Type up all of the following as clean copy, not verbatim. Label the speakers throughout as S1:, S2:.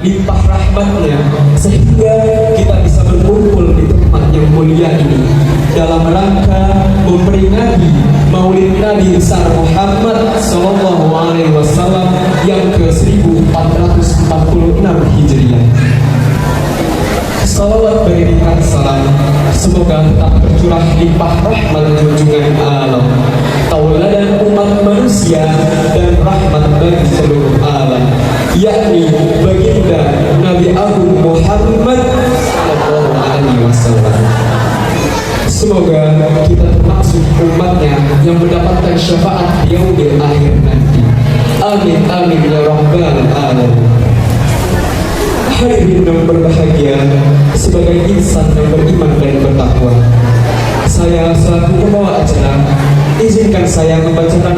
S1: limpah rahmatnya sehingga kita bisa berkumpul di tempat yang mulia ini dalam rangka memperingati Maulid Nabi besar Muhammad Sallallahu Alaihi Wasallam yang ke-1446 Hijriah. Salawat beriringkan salam semoga tetap bercurah limpah rahmat junjungan alam, tauladan umat manusia dan rahmat bagi seluruh alam, yakni baginda Nabi Agung Muhammad Sallallahu Alaihi Wasallam. Semoga kita termasuk umatnya yang mendapatkan syafaat di yaumil akhir nanti. Amin amin ya rabbal alamin. Hadirin yang berbahagia, sebagai insan yang beriman dan bertakwa, saya selaku pembawa acara, izinkan saya membacakan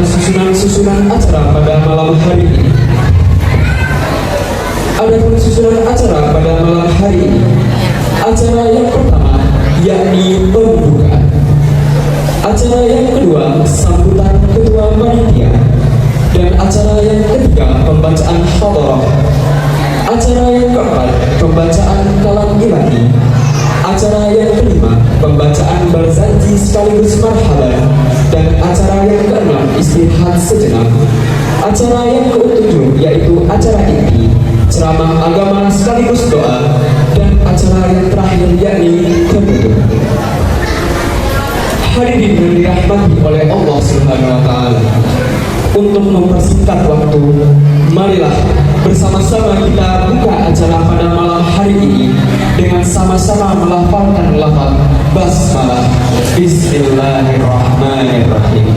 S1: susunan acara pada malam hari ini. Adapun susunan acara pada malam hari ini, acara yang pertama yakni pembukaan, acara yang kedua sambutan ketua panitia, dan acara yang ketiga pembacaan hadarah. Acara yang keempat, pembacaan kalam ilahi. Acara yang kelima, pembacaan berzanji sekaligus marhaban. Dan acara yang keenam, istirahat sejenak. Acara yang ketujuh, yaitu acara inti, ceramah agama sekaligus doa. Dan acara yang terakhir, yakni penutup. Hadirin yang dirahmati oleh Allah Subhanahu wa Ta'ala, untuk mempersingkat waktu, marilah bersama-sama kita buka acara pada malam hari ini dengan sama-sama melafalkan lafaz basmalah. Bismillahirrahmanirrahim.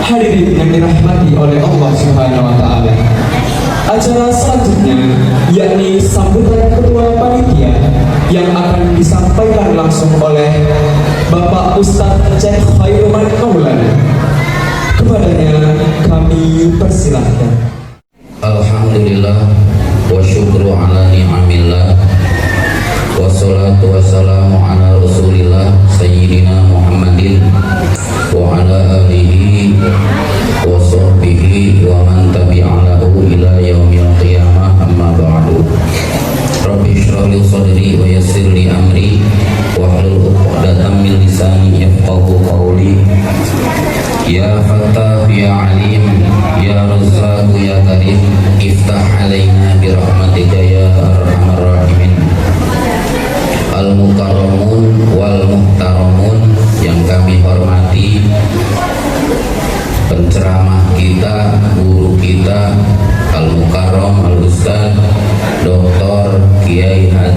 S1: Hadirin yang dirahmati oleh Allah Subhanahu wa Ta'ala, acara selanjutnya yakni sambutan ketua panitia yang akan disampaikan langsung oleh Bapak Ustadz Syekh Khairuman Maulana. Kepadanya kami persilahkan.
S2: Alhamdulillah wa syukru ala ni'amillah wassalatu wassalamu ala rasulillah sayyidina Muhammadin wa ala alihi wa sahbihi wa man tabi'alahu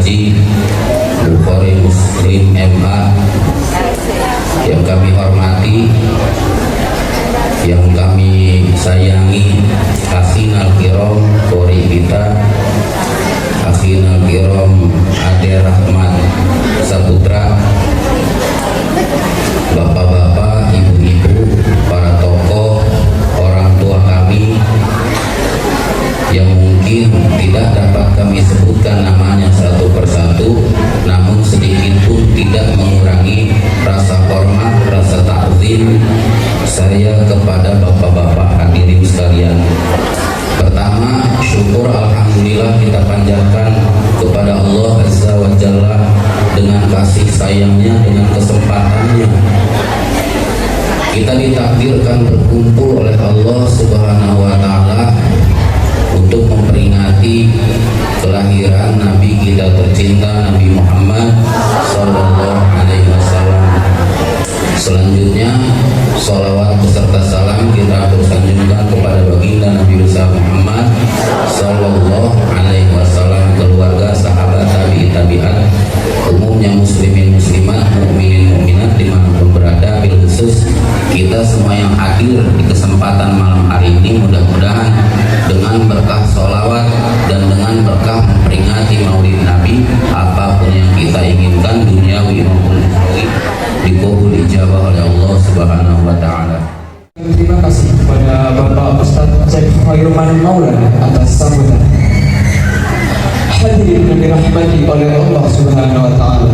S2: Haji Bukhari Muslim MA yang kami hormati, yang kami sayangi, akhinal kiram kori kita, akhinal kiram Ade Rahmat Saputra, bapak-bapak, ibu-ibu, para tokoh, orang tua kami yang mungkin tidak dapat kami sebutkan namanya satu persatu, namun sedikit pun tidak mengurangi rasa hormat, rasa takzim saya kepada bapak-bapak hadirin sekalian. Pertama, syukur alhamdulillah kita panjatkan kepada Allah Azza wa Jalla dengan kasih sayangnya, dengan kesempatannya kita ditakdirkan berkumpul oleh Allah Subhanahu wa Ta'ala untuk memperingati kelahiran Nabi kita tercinta Nabi Muhammad Sallallahu Alaihi Wasallam. Selanjutnya, sholawat beserta salam kita bersanjungkan kepada baginda Nabi besar Muhammad Sallallahu Alaihi Wasallam, keluarga, sahabat, tabi'in, tabi'at, umumnya muslimin muslimat, mukminin mukminat dimanapun berada. Bil khusus kita semua yang hadir di kesempatan malam hari ini, mudah-mudahan dengan berkah sholawat dan dengan berkah memperingati Maulid Nabi, apapun yang kita inginkan duniawi maupun ukhrawi dikabul ijabah oleh Allah Subhanahu wa Ta'ala.
S1: Terima kasih kepada Bapak Ustadz Syekh Khairman Maulana atas sambutan. Hadirin yang dirahmati oleh Allah Subhanahu wa Ta'ala,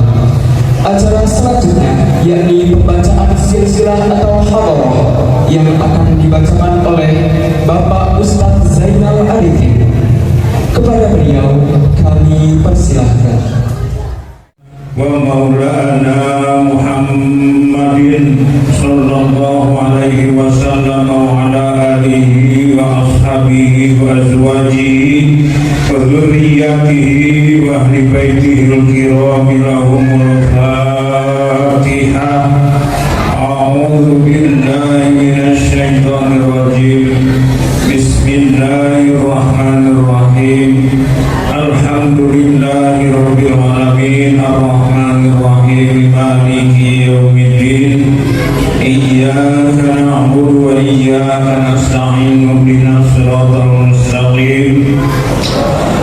S1: acara selanjutnya yakni pembacaan silsilah atau hadarah yang akan dibacakan oleh Bapak Ustadz Zainal Arifin. Kepada beliau kami persilahkan.
S3: Wa maulana Muhammadin sallallahu alaihi wasallam wa ala alihi wa ashabihi wa azwajihi wa dzurriyyatihi wa ahli baitihi al-kiram lahumul Fatihah. A'udzu billahi minasy syaithanir rajim. Bismillahirrahmanirrahim. Alhamdulillahi rabbil alamin, arrahmanir rahim, maliki yaumiddin. Iyyaka na'budu wa iyyaka nasta'in, ihdinas siratal mustaqim,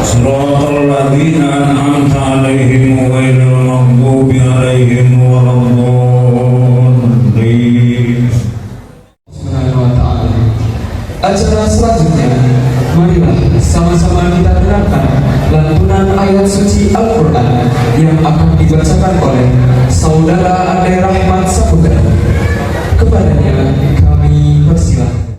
S3: siratal ladzina an'amta 'alaihim ghairil maghdubi 'alaihim waladdallin.
S1: Subhanahu wa Ta'ala. Acara selanjutnya, marilah sama-sama kita dengarkan lantunan ayat suci Al-Quran yang akan dibacakan oleh Saudara Ade Rahmat Saputra. Kepadanya kami persilahkan.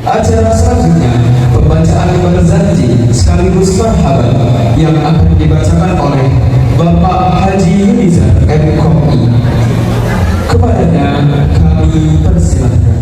S1: Acara selanjutnya pembacaan berzanji sekaligus marhaban yang akan dibacakan oleh Bapak Haji Yunizar MKI. Kepadanya kami persilahkan.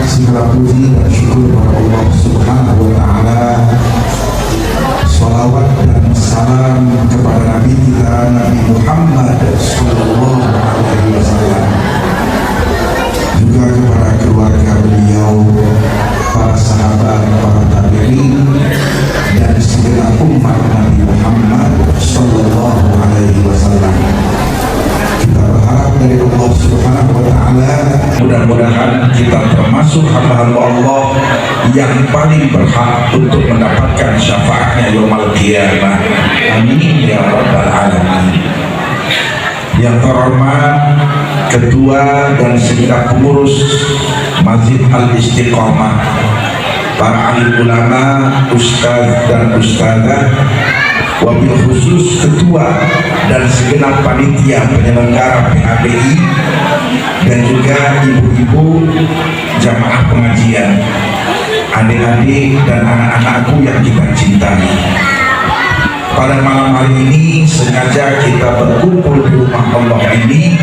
S4: segala puji dan syukur kepada Allah Subhanahu wa Ta'ala. Salawat dan salam kepada Nabi kita Nabi Muhammad Sallallahu Alaihi Wasallam, juga kepada keluarga beliau, para sahabat, para tabi'in, dan segenap umat Nabi Muhammad Sallallahu Alaihi Wasallam. Kita berharap dari Allah Subhanahu wa Ta'ala, mudah-mudahan kita termasuk hamba-hamba Allah yang paling berhak untuk mendapatkan syafaatnya yaumul qiyamah. Amin ya rabbal alamin. Yang terhormat Ketua dan segenap pengurus Masjid Al-Istiqomah, para ahli ulama, ustaz dan ustazah, wabil khusus ketua dan segenap panitia penyelenggara PABI, dan juga ibu-ibu jamaah pengajian, adik-adik dan anak-anakku yang kita cintai. Pada malam hari ini sengaja kita berkumpul di rumah Allah ini,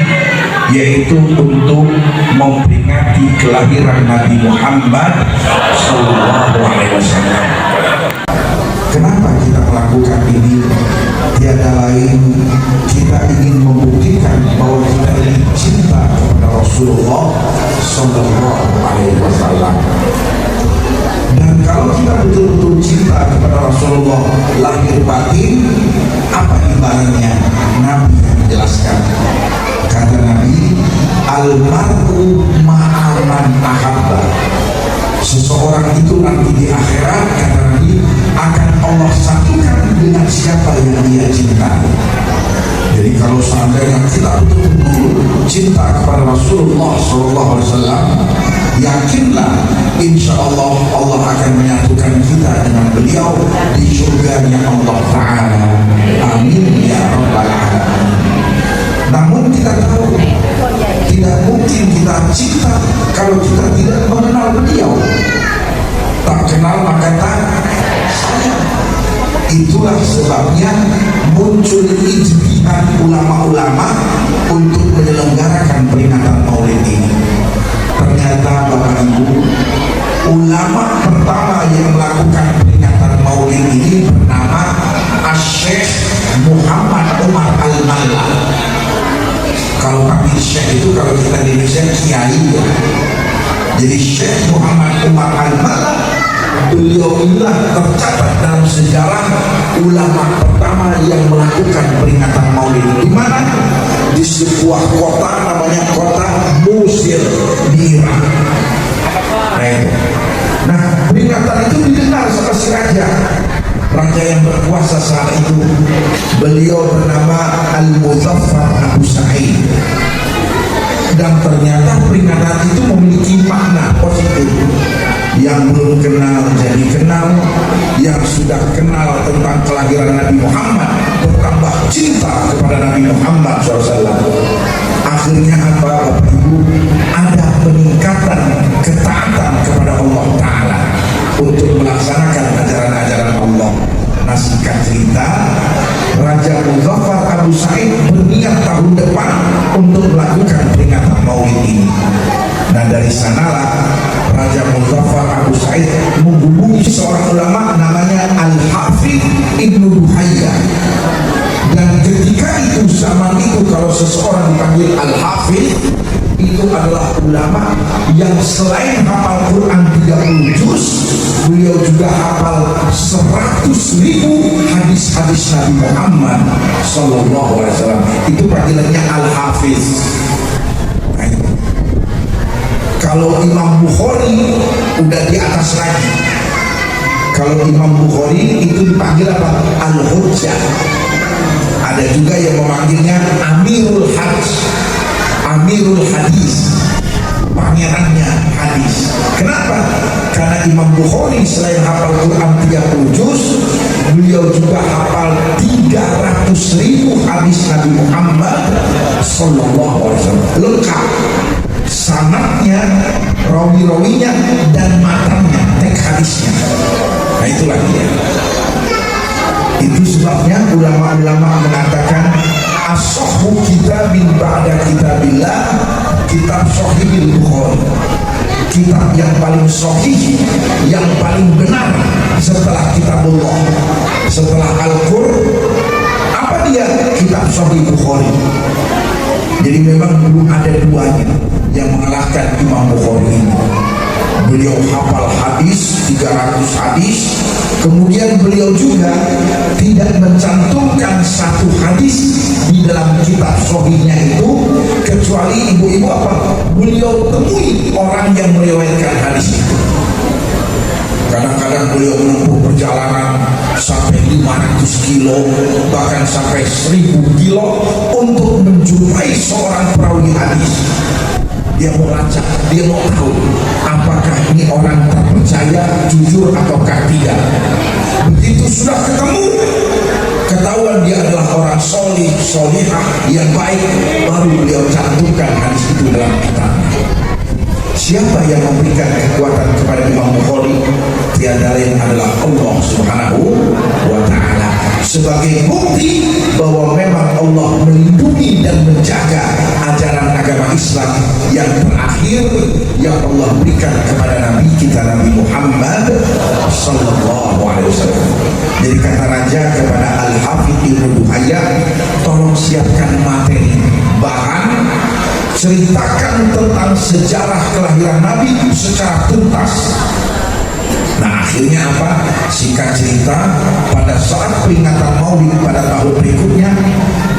S4: yaitu untuk memperingati kelahiran Nabi Muhammad Sallallahu Alaihi Wasallam. Kenapa kita melakukan ini? Tiada lain, kita ingin membuktikan bahwa kita ini cinta kepada Rasulullah Sallallahu Alaihi Wasallam. Dan kalau kita betul-betul cinta kepada Rasulullah lahir batin, apa ibaratnya? Nabi yang menjelaskan. Kata Nabi, almar'u ma'aman ahabba. Seseorang itu nanti di akhirat, kata Nabi, akan Allah satukan dengan siapa yang dia cintai. Jadi kalau seandainya kita betul-betul cinta kepada Rasulullah SAW, yakinlah insya Allah Allah akan menyatukan kita dengan beliau di surganya Allah Ta'ala. Amin ya rabbal alamin. Namun kita tahu tidak mungkin kita cinta kalau kita tidak mengenal beliau. Tak kenal maka tak sayang. Itulah sebabnya muncul ijtihad ulama-ulama untuk menyelenggarakan peringatan Maulid ini. Ternyata Bapak Ibu, ulama pertama yang melakukan peringatan Maulid ini bernama Syekh Muhammad Umar Al-Malla. Kalau kami Syekh itu, kalau kita di Indonesia Kiai ya. Jadi Syekh Muhammad Umar Al-Malla, beliau inilah tercatat dalam sejarah ulama pertama yang melakukan peringatan Maulid. Di mana? Di sebuah kota namanya kota Musir di Irak. Nah, peringatan itu didengar sama si raja yang berkuasa saat itu. Beliau bernama Al-Muzaffar Abu Sa'id. Dan ternyata peringatan itu memiliki makna positif. Yang belum kenal jadi kenal, yang sudah kenal tentang kelahiran Nabi Muhammad bertambah cinta kepada Nabi Muhammad SAW. Akhirnya apa Bapak Ibu? Ada peningkatan ketaatan kepada Allah Ta'ala untuk melaksanakan ajaran-ajaran Allah. Nah, singkat cerita, Raja Muzaffar Abu Sa'id berniat tahun depan untuk melakukan peringatan Maulid ini. Nah, dari sanalah Raja Muzaffar Abu Sa'id menghubungi seorang ulama namanya Al-Hafidh Ibnu Duhayyah. Dan ketika itu, zaman itu kalau seseorang dipanggil Al-Hafidh, itu adalah ulama yang selain hafal Quran 30 juz, beliau juga hafal 100.000 hadis-hadis Nabi Muhammad Sallallahu Alaihi Wasallam. Itu panggilannya Al-Hafiz. Kalau Imam Bukhari udah di atas lagi. Kalau Imam Bukhari itu dipanggil apa? Al-Hujjah. Ada juga yang memanggilnya Amirul Hadis. Amirul Hadis, pangerannya hadis. Kenapa? Karena Imam Bukhari selain hafal Quran 30 juz, beliau juga hafal 300.000 hadis Nabi Muhammad Sallallahu Alaihi Wasallam. Lengkap sanadnya, rawi-rawinya, dan matanya, teks hadisnya. Nah, itulah dia. Itu sebabnya ulama-ulama mengatakan as-sahhu kitabin ba'da kitabillah, kitab Sahihul Bukhari. kitab yang paling sahih, yang paling benar setelah kitabullah, setelah Al-Qur'an. Apa dia? Kitab Sahih Bukhari. Jadi memang belum ada duanya yang mengalahkan Imam Bukhari ini. Beliau hafal hadis 300 hadis. Kemudian beliau juga tidak mencantumkan satu hadis di dalam kitab sahihnya itu kecuali ibu-ibu apa? Beliau temui orang yang meriwayatkan hadis itu. Kadang-kadang beliau menempuh perjalanan sampai 500 kilo, bahkan sampai 1000 kilo untuk menjumpai seorang perawi hadis. Dia mau lacak, dia mau tahu apakah ini orang terpercaya, jujur ataukah tidak. Begitu sudah ketemu, ketahuan dia adalah orang solih, solihah yang baik, baru beliau cantumkan hadis itu dalam kitabnya. Siapa yang memberikan kekuatan kepada Imam Bukhari? Tiada lain adalah Allah Subhanahu wa Ta'ala, sebagai bukti bahwa memang Allah melindungi dan menjaga ajaran agama Islam yang terakhir yang Allah berikan kepada Nabi kita, Nabi Muhammad sallallahu alaihi wasallam. Jadi kata raja kepada Al-Hafidh Ibnu Duhayyah, tolong siapkan materi bahan, ceritakan tentang sejarah kelahiran Nabi secara tuntas. Nah akhirnya apa? Singkat cerita, pada saat peringatan Maulid pada tahun berikutnya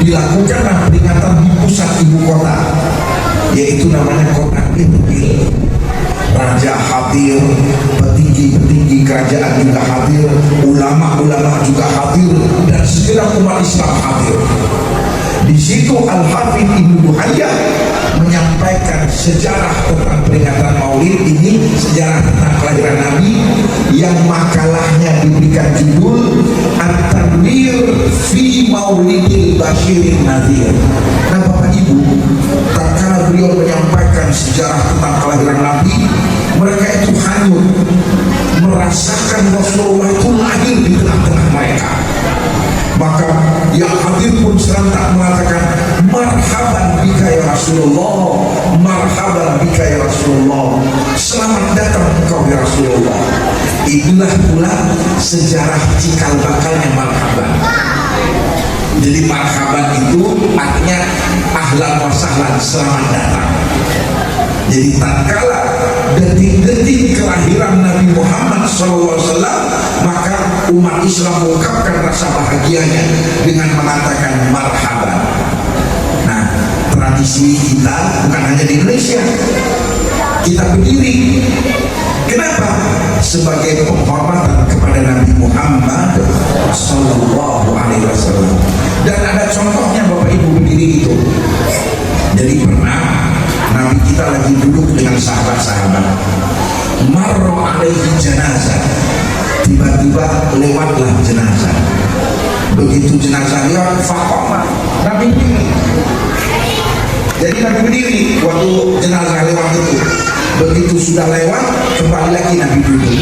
S4: dilakukanlah peringatan di pusat ibu kota, yaitu namanya kota Erbil. Raja hadir, petinggi-petinggi kerajaan juga hadir, ulama-ulama juga hadir, dan segenap umat Islam hadir. Di situ Al-Hafidh Ibnu Duhayyah menyampaikan sejarah tentang peringatan Maulid ini, sejarah tentang kelahiran Nabi, yang makalahnya diberikan judul At-Tanwir fi Maulidil Bashirin Nadhir. Nah Bapak Ibu, tatkala beliau menyampaikan sejarah tentang kelahiran Nabi, mereka itu hanyut merasakan Rasulullah itu lahir di tengah-tengah mereka. Maka yang hadir pun serentak mengatakan, marhaban bika ya Rasulullah, marhaban bika ya Rasulullah, selamat datang engkau ya Rasulullah. Inilah pula sejarah cikal bakalnya marhaban. Jadi marhaban itu artinya ahlan wa sahlan, selamat datang. Jadi tatkala detik-detik kelahiran Nabi Muhammad SAW, maka umat Islam mengungkapkan rasa bahagianya dengan mengatakan marhaban. Nah, tradisi kita bukan hanya di Indonesia, kita berdiri. Kenapa? Sebagai penghormatan kepada Nabi Muhammad SAW. Dan ada contohnya Bapak Ibu berdiri itu. Jadi pernah Nabi kita lagi duduk dengan sahabat-sahabat, marro alaihi janazah, tiba-tiba lewatlah jenazah. Begitu jenazah lewat, faqama, Nabi berdiri. Jadi Nabi berdiri waktu jenazah lewat itu. Begitu sudah lewat, kembali lagi Nabi duduk.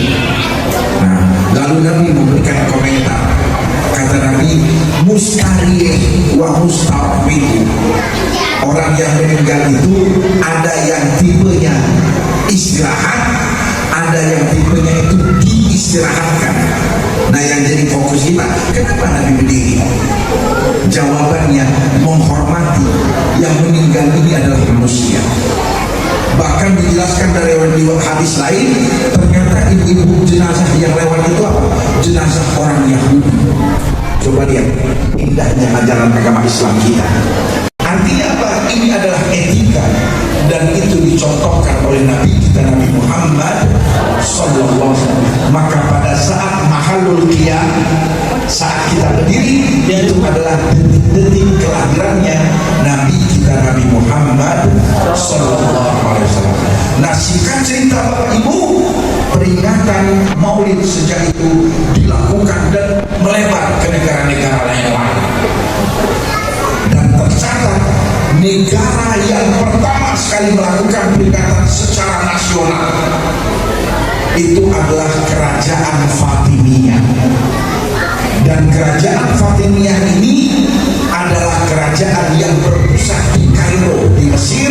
S4: Nah, lalu Nabi memberikan komentar. Kata Nabi, mustarih wa mustarfidu. Orang yang meninggal itu ada yang tipenya istirahat, ada yang tipenya itu diistirahatkan. Nah yang jadi fokus kita, kenapa Nabi berdiri? Jawabannya menghormati yang meninggal ini adalah manusia. Bahkan dijelaskan dari hadis lain, ternyata ibu-ibu jenazah yang lewat itu apa? Jenazah orang Yahudi. Coba lihat indahnya ajaran agama Islam kita. Artinya apa? Ini adalah etika, dan itu dicontohkan oleh Nabi kita, Nabi Muhammad SAW. Maka pada saat mahalul qiyam, saat kita berdiri, itu adalah detik-detik kelahirannya Nabi kita, Nabi Muhammad SAW. Nah singkat cerita Bapak Ibu, peringatan Maulid sejak itu dilakukan dan melebar ke negara-negara lain. Dan tercatat negara yang pertama sekali melakukan peringatan secara nasional itu adalah Kerajaan Fatimiyah. Dan Kerajaan Fatimiyah ini adalah kerajaan yang berpusat di Kairo, di Mesir,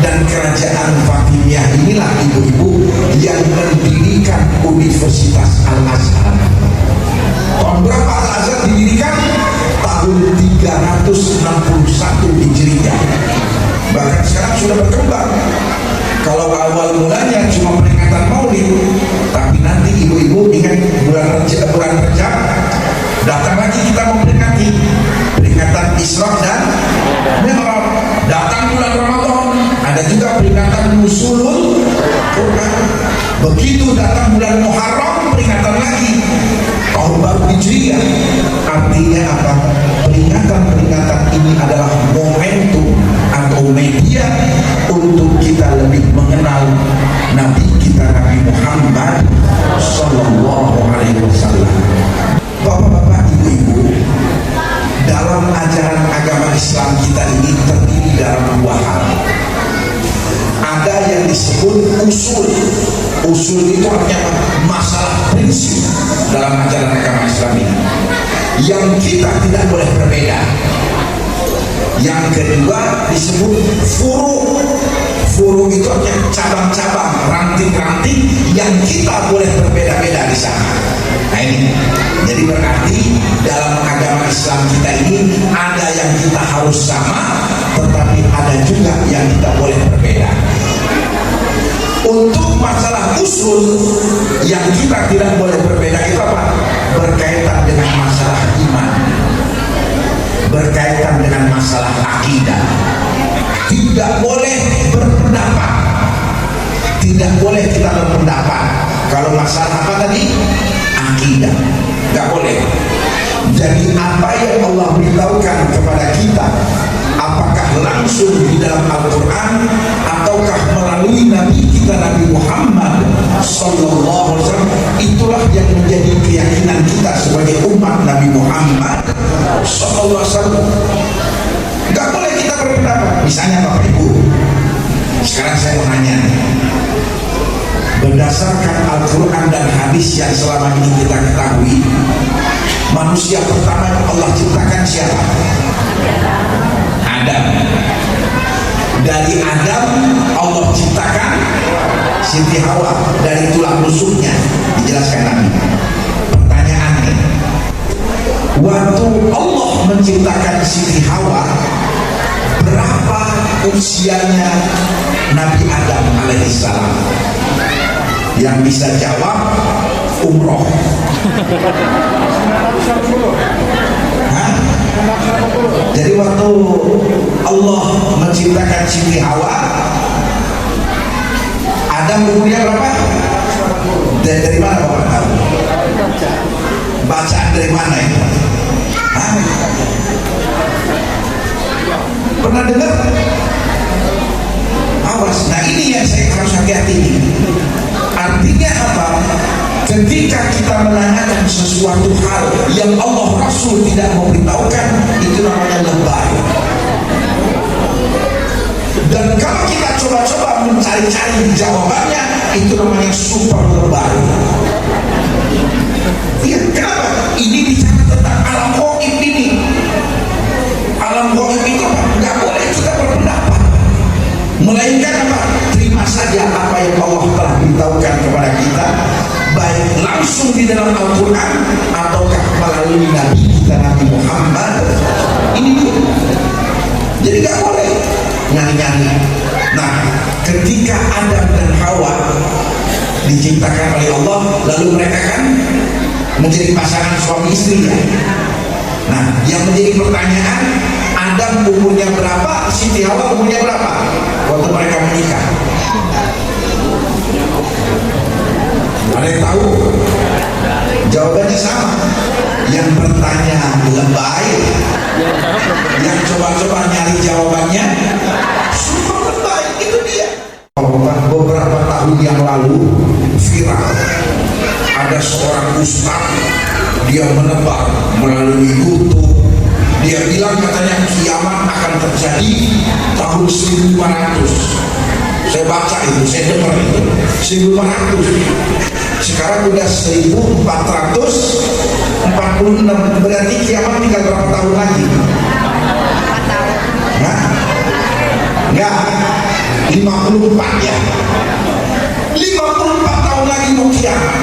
S4: dan kerajaan Fatimiyah inilah ibu-ibu yang mendirikan Universitas Al-Azhar. Tahun berapa Al-Azhar didirikan? Tahun 361 Hijriah. Bahkan sekarang sudah berkembang. Kalau awal mulanya cuma peringatan Maulid, tapi nanti ibu-ibu ingat bulan Rajab datang lagi kita memperingati peringatan Isra dan Mi'raj. Datang bulan Ramadan ada juga peringatan Nuzulul Quran. Begitu datang bulan Muharram peringatan lagi tahun baru Hijriah. Artinya apa? Peringatan-peringatan ini adalah momentum atau media untuk kita lebih mengenal Nabi kita Nabi Muhammad Sallallahu Alaihi Wasallam. Bapak-bapak, ibu-ibu, dalam ajaran agama Islam kita ini terdiri dalam dua hal. Ada yang disebut usul. Usul itu artinya masalah prinsip dalam ajaran agama Islam ini yang kita tidak boleh berbeda. Yang kedua disebut furu. Furu itu artinya cabang-cabang, ranting-ranting yang kita boleh berbeda-beda di sana. Nah ini, jadi berarti dalam agama Islam kita ini ada yang kita harus sama, tetapi ada juga yang kita boleh berbeda. Untuk masalah usul yang kita tidak boleh berbeda itu apa? Berkaitan dengan masalah iman, berkaitan dengan masalah akidah. Tidak boleh berpendapat, tidak boleh kita berpendapat. Kalau masalah apa tadi? Akidah, nggak boleh. Jadi apa yang Allah beritahukan kepada kita, apakah langsung di dalam Al-Quran ataukah melalui Nabi kita Nabi Muhammad Sallallahu Alaihi Wasallam, itulah yang menjadi keyakinan kita sebagai umat Nabi Muhammad Sallallahu Alaihi Wasallam. Nggak boleh kita berpendapat. Misalnya Bapak Ibu, sekarang saya mau nanya, berdasarkan Al-Quran dan hadis yang selama ini kita ketahui, manusia pertama yang Allah ciptakan siapa? Adam. Dari Adam Allah ciptakan Siti Hawa dari tulang rusuknya. Dijelaskan Nabi. Pertanyaannya, waktu Allah menciptakan Siti Hawa, berapa usianya Nabi Adam alaihissalam? Yang bisa jawab umroh. Hah? Jadi waktu Allah menciptakan Siti Hawa, Adam umurnya berapa? Dari mana Bapak tahu? Bacaan dari mana itu? Hah? Pernah dengar? Awas. Nah ini yang saya harus hati-hati. Artinya apa? Ketika kita menanyakan sesuatu hal yang Allah Rasul tidak memberitahukan, itu namanya lebay. Dan kalau kita coba-coba mencari-cari jawabannya, itu namanya super lebay. Ya, kenapa? Ini bicara tentang alam gaib ini. Alam gaib itu apa? Nggak boleh kita berpendapat. Melainkan apa? Terima saja apa yang Allah telah beritahukan kepada kita, baik langsung di dalam Al-Quran ataukah melalui Nabi kita Nabi Muhammad. Ini dia. Jadi gak boleh nyari-nyari. Nah, ketika Adam dan Hawa diciptakan oleh Allah, lalu mereka kan menjadi pasangan suami istri ya. Nah, yang menjadi pertanyaan, Adam umurnya berapa, Siti Hawa umurnya berapa waktu mereka menikah? Ada yang tahu? Jawabannya sama. Yang bertanya lebay, yang coba-coba nyari jawabannya super lebay. Itu dia. Beberapa tahun yang lalu viral, ada seorang ustaz, dia menebar melalui YouTube. Dia bilang katanya kiamat akan terjadi tahun 1500. Saya baca itu, saya dengar itu 1500. Sekarang udah 1446, berarti kiamat tinggal berapa tahun lagi? Nah, enggak. 54 ya, 54 tahun lagi mau kiamat.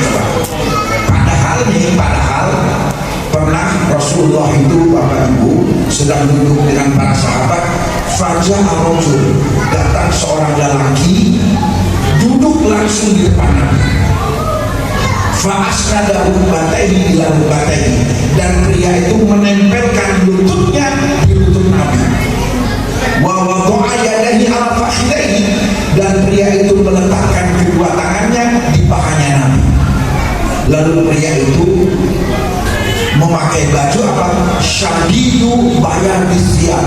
S4: Padahal pernah Rasulullah itu, Bapak Ibu, sedang duduk dengan para sahabat. Fajr ar-rajul, datang seorang lelaki duduk langsung di depan Nabi. Fa'asnada rukbatayhi ila rukbatayhi, dan pria itu menempelkan lututnya di lutut Nabi. Wa wada'a yadayhi ala fakhidayhi, dan pria itu meletakkan kedua tangannya di pahanya Nabi. Lalu pria itu memakai baju apa? Syadidu bayadisya,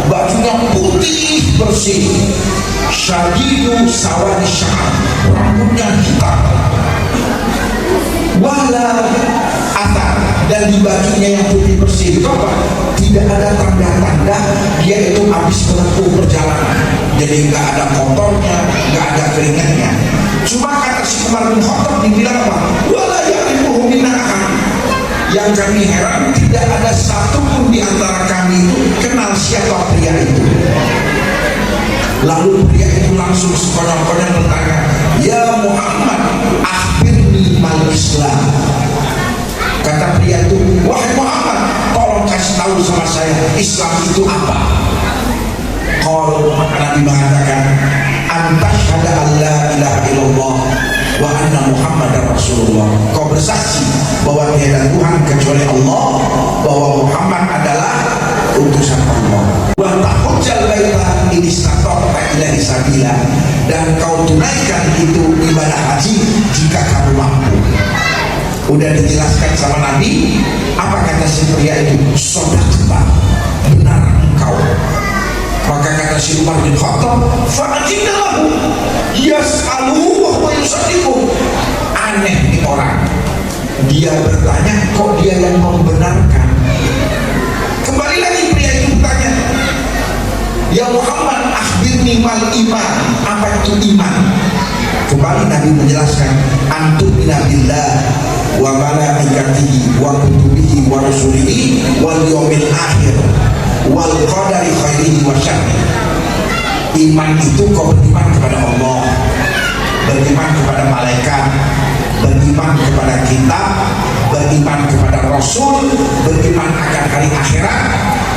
S4: bajunya putih bersih. Syadidu sawadi sya'ar, rambutnya hitam. Wala atar, dan di bajunya yang putih bersih itu apa? Tidak ada tanda-tanda dia itu habis menempuh perjalanan. Jadi nggak ada kotornya, nggak ada keringatnya. Cuma kata si Umar bin Khattab dibilang apa? Wala ya'rifuhu minna ahad. Yang kami heran, tidak ada satupun di antara kami itu kenal siapa pria itu. Lalu pria itu langsung sekonyong-konyong bertanya, ya Muhammad, akhbirni mal Islam. Kata pria itu, wahai Muhammad, tolong kasih tahu sama saya, Islam itu apa? Kalau Nabi mengatakan, antashhada an la ilaha illallah wa anna Muhammadar Rasulullah. Kau bersaksi bahwa tiada Tuhan kecuali Allah, bahwa Muhammad adalah utusan Allah. Wa tahujjal baita in istata'ta ilaihi sabila, dan kau tunaikan itu ibadah haji jika kamu mampu. Udah dijelaskan sama Nabi. Apa kata si pria itu? Shadaqta, benar engkau. Maka kata si Umar bin Khattab, fa'ajibna lahu yas'aluhu wa huwa yusaddiqu. Aneh nih orang, dia bertanya kok dia yang membenarkan. Kembali lagi pria itu bertanya, ya Muhammad, akhbirni mal iman. Apa itu iman? Kembali Nabi menjelaskan, antum binabillah wa malaikatihi wa kutubihi wa rasulihi wal yawmil akhir wal qadari khairihi wa syarrihi. Iman itu kau beriman kepada Allah, beriman kepada malaikat, beriman kepada kitab, beriman kepada Rasul, beriman akan hari akhirat,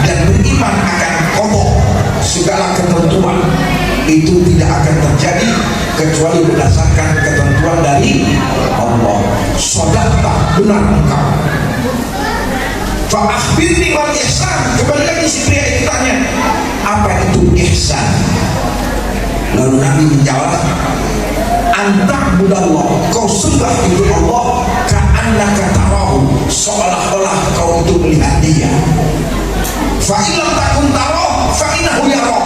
S4: dan beriman akan qada, segala ketentuan. Itu tidak akan terjadi kecuali berdasarkan ketentuan dari Allah. Shadaqta, benar engkau. Fa'akhbirni wal ihsan. Kembali lagi si pria itu tanya, apa itu ihsan? Lalu Nabi menjawab, anta'budallah, kau sembah itu Allah ka'annaka tarahu, seolah-olah kau itu melihat dia. Fa'ilam takun tarahu fa'inahu yarah.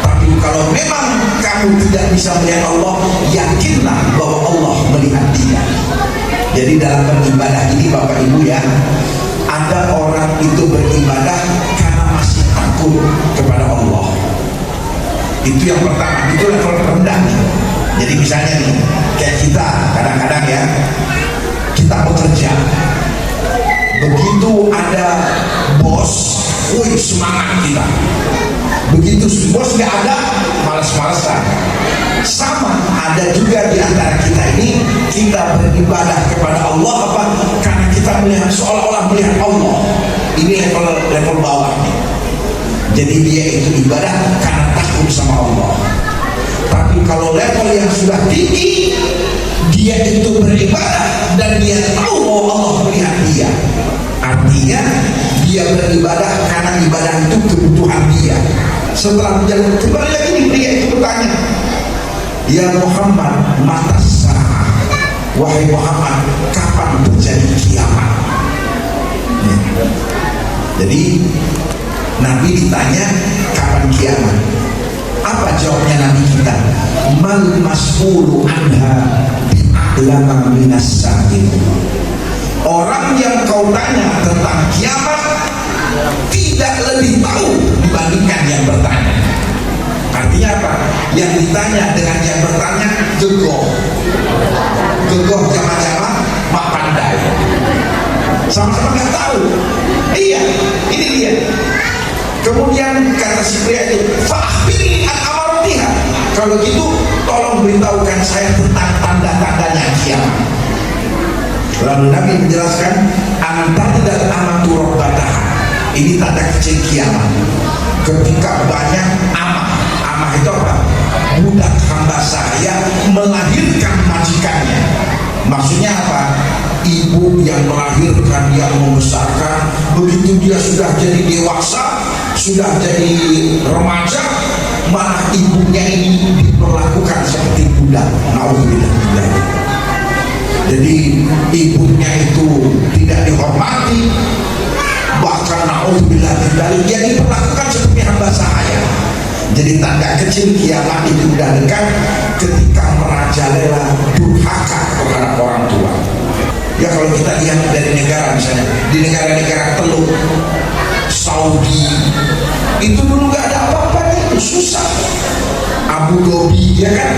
S4: Tapi kalau memang kamu tidak bisa melihat Allah, yakinlah bahwa Allah melihat dia. Jadi dalam beribadah ini Bapak Ibu ya, ada orang itu beribadah karena masih takut kepada Allah. Itu yang pertama, itu level rendah. Jadi misalnya nih, kayak kita kadang-kadang ya, kita bekerja, begitu ada bos, wih semangat kita. Begitu bos nggak ada, malas-malasan. Sama ada juga di antara kita ini, kita beribadah kepada Allah apa? Karena kita melihat, seolah-olah melihat Allah. Ini level bawah nih. Jadi dia itu ibadah karena takut sama Allah. Tapi kalau level yang sudah tinggi, dia itu beribadah dan dia tahu bahwa Allah melihat dia. Artinya dia beribadah karena ibadah itu kebutuhan dia. Setelah berjalan kembali lagi pria itu bertanya, ya Muhammad, mata sah. Wahai Muhammad, kapan terjadi kiamat? Jadi Nabi ditanya kapan kiamat. Apa jawabnya Nabi kita? Mal mas'ulu anha bi'alama minas sa'il. Orang yang kau tanya tentang kiamat tidak lebih tahu dibandingkan yang bertanya. Artinya apa? Yang ditanya dengan yang bertanya gegoh. Gegoh jamaah-jamaah mak pandai. Sama-sama nggak tahu. Iya, ini dia. Kemudian kata si pria itu, fa'akhbirni an Al-Fatihah. Kalau gitu tolong beritahukan saya tentang tanda-tandanya kiamat. Lalu Nabi menjelaskan, antaridat amatu rabbataha. Ini tanda kecil kiamat. Ketika banyak amah itu apa? Budak hamba saya melahirkan majikannya. Maksudnya apa? Ibu yang melahirkan, yang membesarkan, begitu dia sudah jadi dewasa, sudah jadi remaja, malah ibunya ini diperlakukan seperti budak. Nauzubillah. Jadi ibunya itu tidak dihormati, bahkan nauzubillah dia diperlakukan seperti hamba sahaya. Jadi tanda kecil kiamat itu sudah dekat ketika merajalela durhaka kepada orang tua. Ya kalau kita lihat dari negara, misalnya di negara-negara Teluk Saudi itu dulu nggak ada apa-apa, itu susah. Abu Dhabi, ya kan,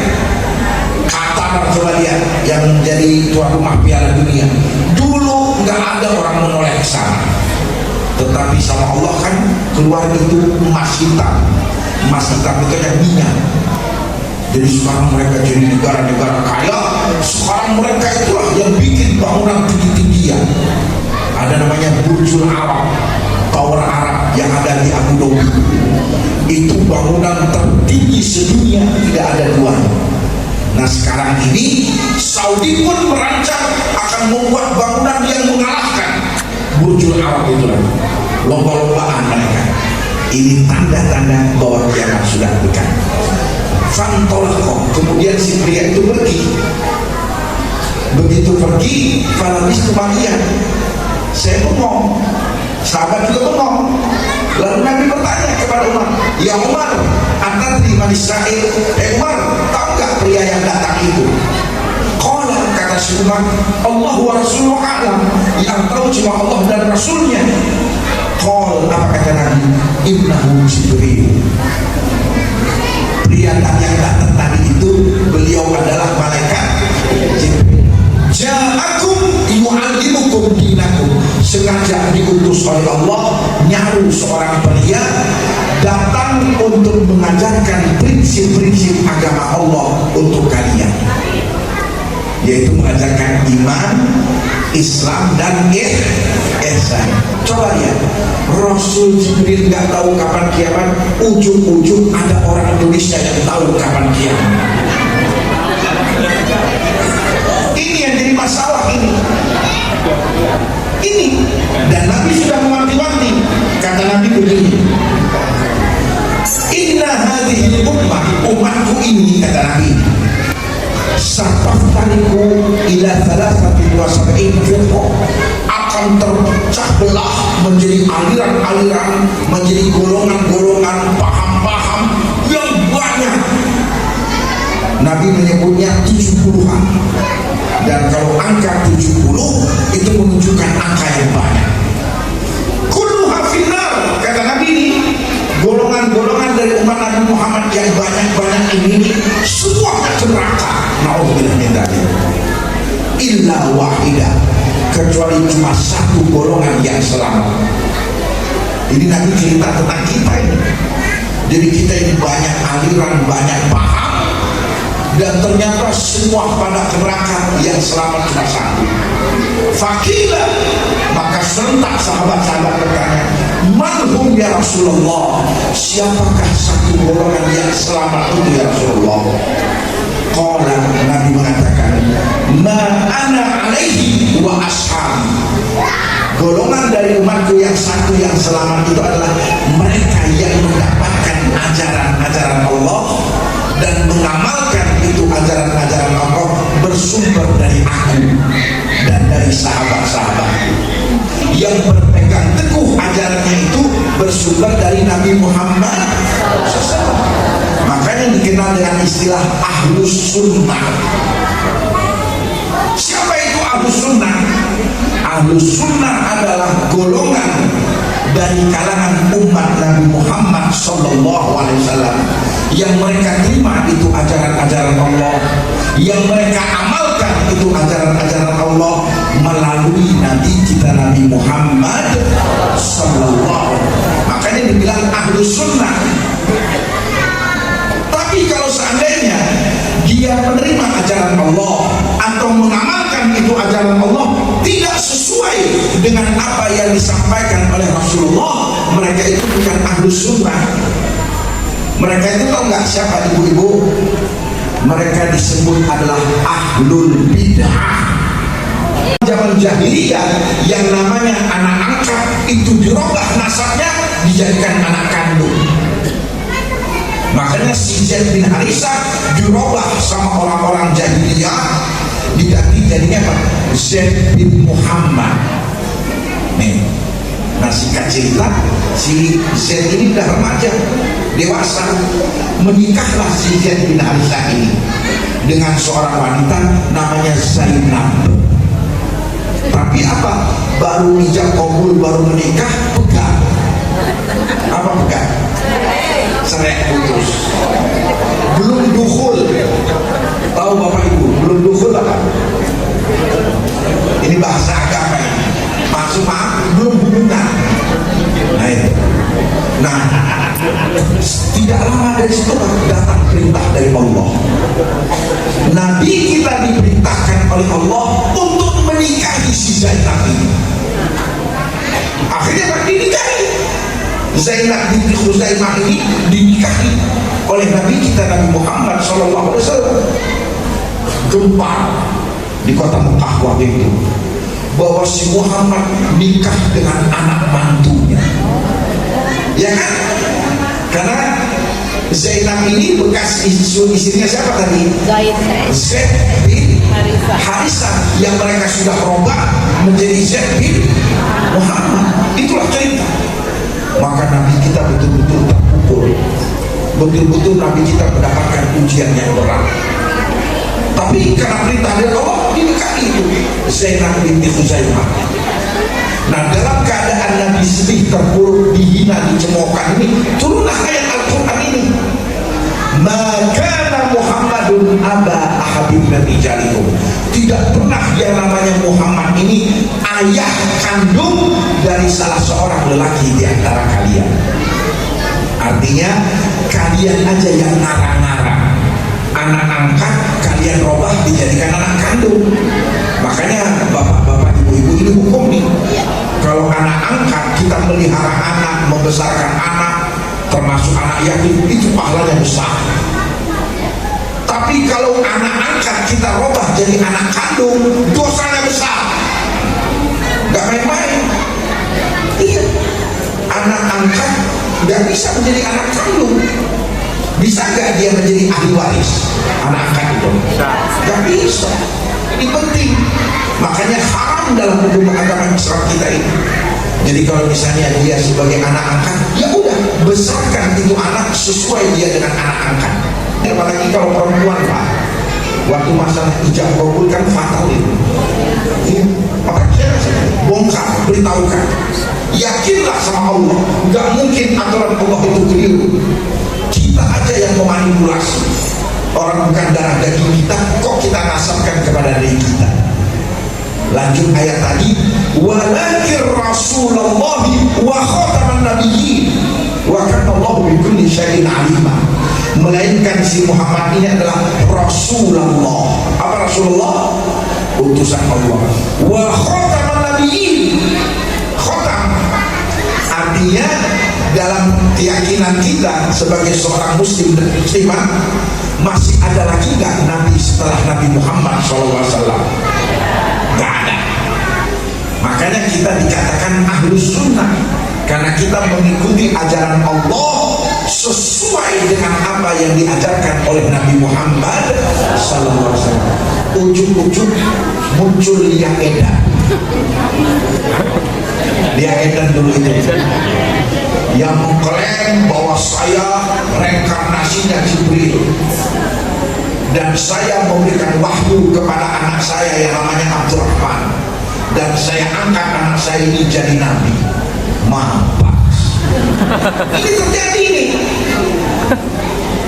S4: Qatar, coba lihat yang menjadi tuan rumah Piala Dunia, dulu nggak ada orang menoleh ke sana, tetapi sama Allah kan keluar itu emas hitam itu yang minyak. Jadi sekarang mereka jadi negara-negara kaya. Sekarang mereka itulah yang bikin bangunan tinggi-tinggian. Ada namanya Burjul Arab, Tower Arab yang ada di Abu Dhabi. Itu bangunan tertinggi sedunia, tidak ada duanya. Nah sekarang ini Saudi pun merancang akan membuat bangunan yang mengalahkan Burjul Arab itu, lomba-lombaan mereka. Ini tanda-tanda bahwa kiamat sudah dekat. Fantolako, kemudian si pria itu pergi. Begitu pergi, falabis kembalian. Saya bengong, sahabat juga bengong. Lalu Nabi bertanya kepada Umar, ya Umar, anda terima Israel? Umar, tahu gak pria yang datang itu? Qala, kata si Umar, Allah wa Rasuluhu a'lam. Yang tahu cuma Allah dan Rasulnya. Qala, apa kata Nabi? Innahu Jibril. Pria yang datang tadi itu, beliau adalah malaikat Jibril. Ja'akum yu'allimukum dinakum. Sengaja diutus oleh Allah, nyaru seorang pria datang untuk mengajarkan prinsip-prinsip agama Allah untuk kalian, yaitu mengajarkan iman, Islam dan ihsan. Coba lihat, Rasul Jibril nggak tahu kapan kiamat, ujung-ujung ada orang Indonesia yang tahu kapan kiamat. Ini yang jadi masalah ini. Dan Nabi sudah mewanti-wanti. Kata Nabi begini, inna hadhil umatku ini, kata Nabi, sataftariku ila 73 firqah, akan terpecah belah menjadi aliran-aliran, menjadi golongan-golongan, paham-paham yang banyak. Nabi menyebutnya 70-an. Dan kalau angka 70 itu menunjukkan angka yang banyak. Kulluha finnar, kata Nabi ini, golongan-golongan dari umat Nabi Muhammad yang banyak-banyak ini semuanya ke neraka. Nauzubillah min dzalik. Illa wahidah, kecuali cuma satu golongan yang selamat. Ini Nabi cerita tentang kita ini. Jadi kita ini banyak aliran, banyak paham, dan ternyata semua pada neraka, yang selamat cuma satu. Fakila, maka serentak sahabat-sahabat bertanya, manhum ya Rasulullah, siapakah satu golongan yang selamat itu ya Rasulullah? Qala, Nabi mengatakan, ma ana alaihi wa ashab. Golongan dari umatku yang satu yang selamat itu adalah mereka yang mendapatkan ajaran-ajaran Allah dan mengamalkan itu ajaran-ajaran Allah bersumber dari aku dan dari sahabat-sahabat yang berpegang teguh ajarannya itu bersumber dari Nabi Muhammad SAW. Makanya dikenal dengan istilah Ahlus Sunnah. Siapa itu Ahlus Sunnah? Ahlus Sunnah adalah golongan dari kalangan umat Nabi Muhammad SAW yang mereka terima itu ajaran-ajaran Allah, yang mereka amalkan itu ajaran-ajaran Allah melalui Nabi kita Nabi Muhammad SAW. Makanya dibilang Ahlus Sunnah. Tapi Allah atau mengamalkan itu ajaran Allah tidak sesuai dengan apa yang disampaikan oleh Rasulullah, mereka itu bukan ahlus sunnah. Mereka itu tahu nggak siapa ibu-ibu? Mereka disebut adalah ahlul bid'ah. Zaman jahiliyah yang namanya anak angkat itu dirubah nasabnya dijadikan anak kandung. Makanya si Zaid bin Harithah dirubah sama orang-orang jahiliyah diganti jadinya apa? Zaid bin Muhammad. Nih, nah singkat cerita si Zaid ini udah remaja dewasa, menikahlah si Zaid bin Harithah ini dengan seorang wanita namanya Zainab. Tapi apa? Baru ijab kabul, baru menikah, pegang. Apa pegang? Cerai putus. Belum dukhul. Tahu Bapak Ibu, belum dukhul apa? Ini bahasa agama ini. Maksud maaf, belum hubungan. Nah itu. Nah, tidak lama dari situ datang perintah dari Allah. Nabi kita diperintahkan oleh Allah untuk menikahi si Zainab ini. Akhirnya dinikahi. Zainab binti Khuzaimah ini dinikahi oleh Nabi kita Nabi Muhammad SAW. Gempar di kota Mekah waktu itu bahwa si Muhammad nikah dengan anak mantunya. Ya kan? Karena Zainab ini bekas istrinya siapa tadi? Zaid bin Harithah yang mereka sudah berubah menjadi Zaid bin Muhammad. Itulah cerita. Maka Nabi kita betul-betul terpukul. Betul-betul Nabi kita mendapatkan ujian yang berat. Tapi karena perintah dari Allah dinikahi itu Zainab binti Khuzaimah. Nah, dalam keadaan Nabi sedih, terpuruk, dihina, dicemoohkan ini, turunlah ayat Al-Quran ini. Maka Muhammadun aba ahadin min rijalikum. Tidak pernah yang namanya Muhammad ini ayah kandung dari salah seorang lelaki di antara kalian. Artinya kalian aja yang ngarang-ngarang. Anak angkat kalian robah dijadikan anak kandung. Makanya bapak-bapak, ibu-ibu ini hukum nih. Kalau anak angkat kita melihara anak, membesarkan anak, termasuk anak yatim, itu pahalanya besar. Tapi kalau anak angkat kita robah jadi anak kandung, dosanya besar. Gak main-main. Iya, anak angkat gak bisa menjadi anak kandung. Bisa gak dia menjadi ahli waris anak angkat itu? Gak bisa. Ini penting. Makanya haram dalam hukum agama Islam kita ini. Jadi kalau misalnya dia sebagai anak angkat, ya udah besarkan itu anak sesuai dia dengan anak angkat. Apalagi kalau perempuan Pak, waktu masalah ijab kabul kan fatal itu. Apa bongkar, beritahukan. Yakinlah sama Allah, nggak mungkin aturan Allah itu keliru. Kita aja yang memanipulasi. Orang bukan darah daging kita, kok kita nasabkan kepada diri kita. Lanjut ayat tadi, walakin Rasulullah wa khataman nabiyyin wa kana Allahu bi kulli syai'in alima. Melainkan si Muhammad ini adalah Rasulullah. Apa Rasulullah? Utusan Allah. Wa khataman nabiyyin. Khatam artinya dalam keyakinan kita sebagai seorang muslim dan muslimah, masih ada lagi nggak Nabi setelah Nabi Muhammad SAW? Nggak ada. Makanya kita dikatakan ahlus sunnah, karena kita mengikuti ajaran Allah sesuai dengan apa yang diajarkan oleh Nabi Muhammad SAW. Ujuk-ujuk muncul yang edan. Dia edan dulu itu yang mengklaim bahwa saya reinkarnasinya Jibril dan saya memberikan wahyu kepada anak saya yang namanya Abdurrahman dan saya angkat anak saya ini jadi nabi. Mampas. Ini terjadi ini.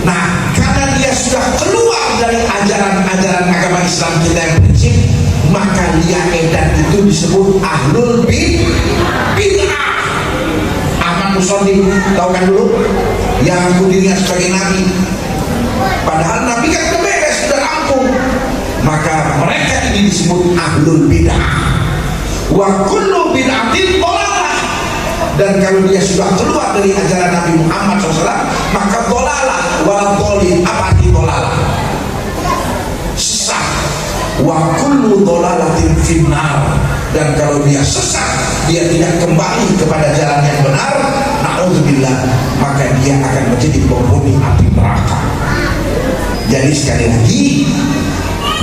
S4: Nah, karena dia sudah keluar dari ajaran-ajaran agama Islam kita yang prinsip, maka dia edan itu disebut ahlul bid'ah. Ahmad Musodi, tahu kan dulu, yang ngaku dirinya sebagai nabi, padahal nabi kan udah beres, sudah rampung. Maka disebut ahlul bid'ah. Wa kullu bid'atin dhalalah. Dan kalau dia sudah keluar dari ajaran Nabi Muhammad SAW, maka dhalalah wala dhalin. Apa arti dhalalah? Sesat. Wa kullu dhalalatin finnar. Dan kalau dia sesat, dia tidak kembali kepada jalan yang benar, na'udzubillah, maka dia akan menjadi penghuni api neraka. Jadi sekali lagi,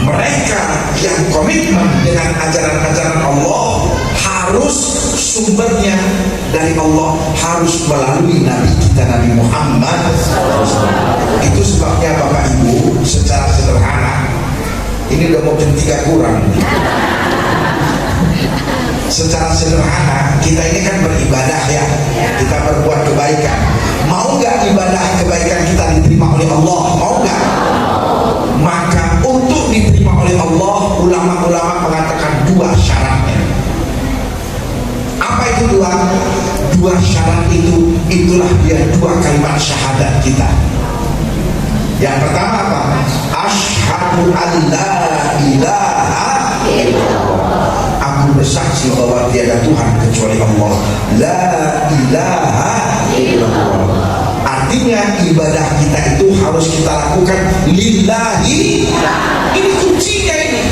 S4: mereka yang komitmen dengan ajaran-ajaran Allah harus sumbernya dari Allah, harus melalui Nabi kita Nabi Muhammad. Itu sebabnya Bapak Ibu, secara sederhana, ini udah mau jam 3 kurang. Secara sederhana, kita ini kan beribadah ya, kita berbuat kebaikan. Mau nggak ibadah kebaikan kita diterima oleh Allah? Mau nggak? Maka untuk diterima oleh Allah, ulama-ulama mengatakan 2 syaratnya. Apa itu 2 syarat itu? Itulah dia 2 kalimat syahadat kita. Yang pertama apa? Asyhadu an la ilaha illallah. Aku bersaksi bahwa tiada Tuhan kecuali Allah. La ilaha illallah. Artinya ibadah kita itu harus kita lakukan lillahi. Ini kuncinya ini.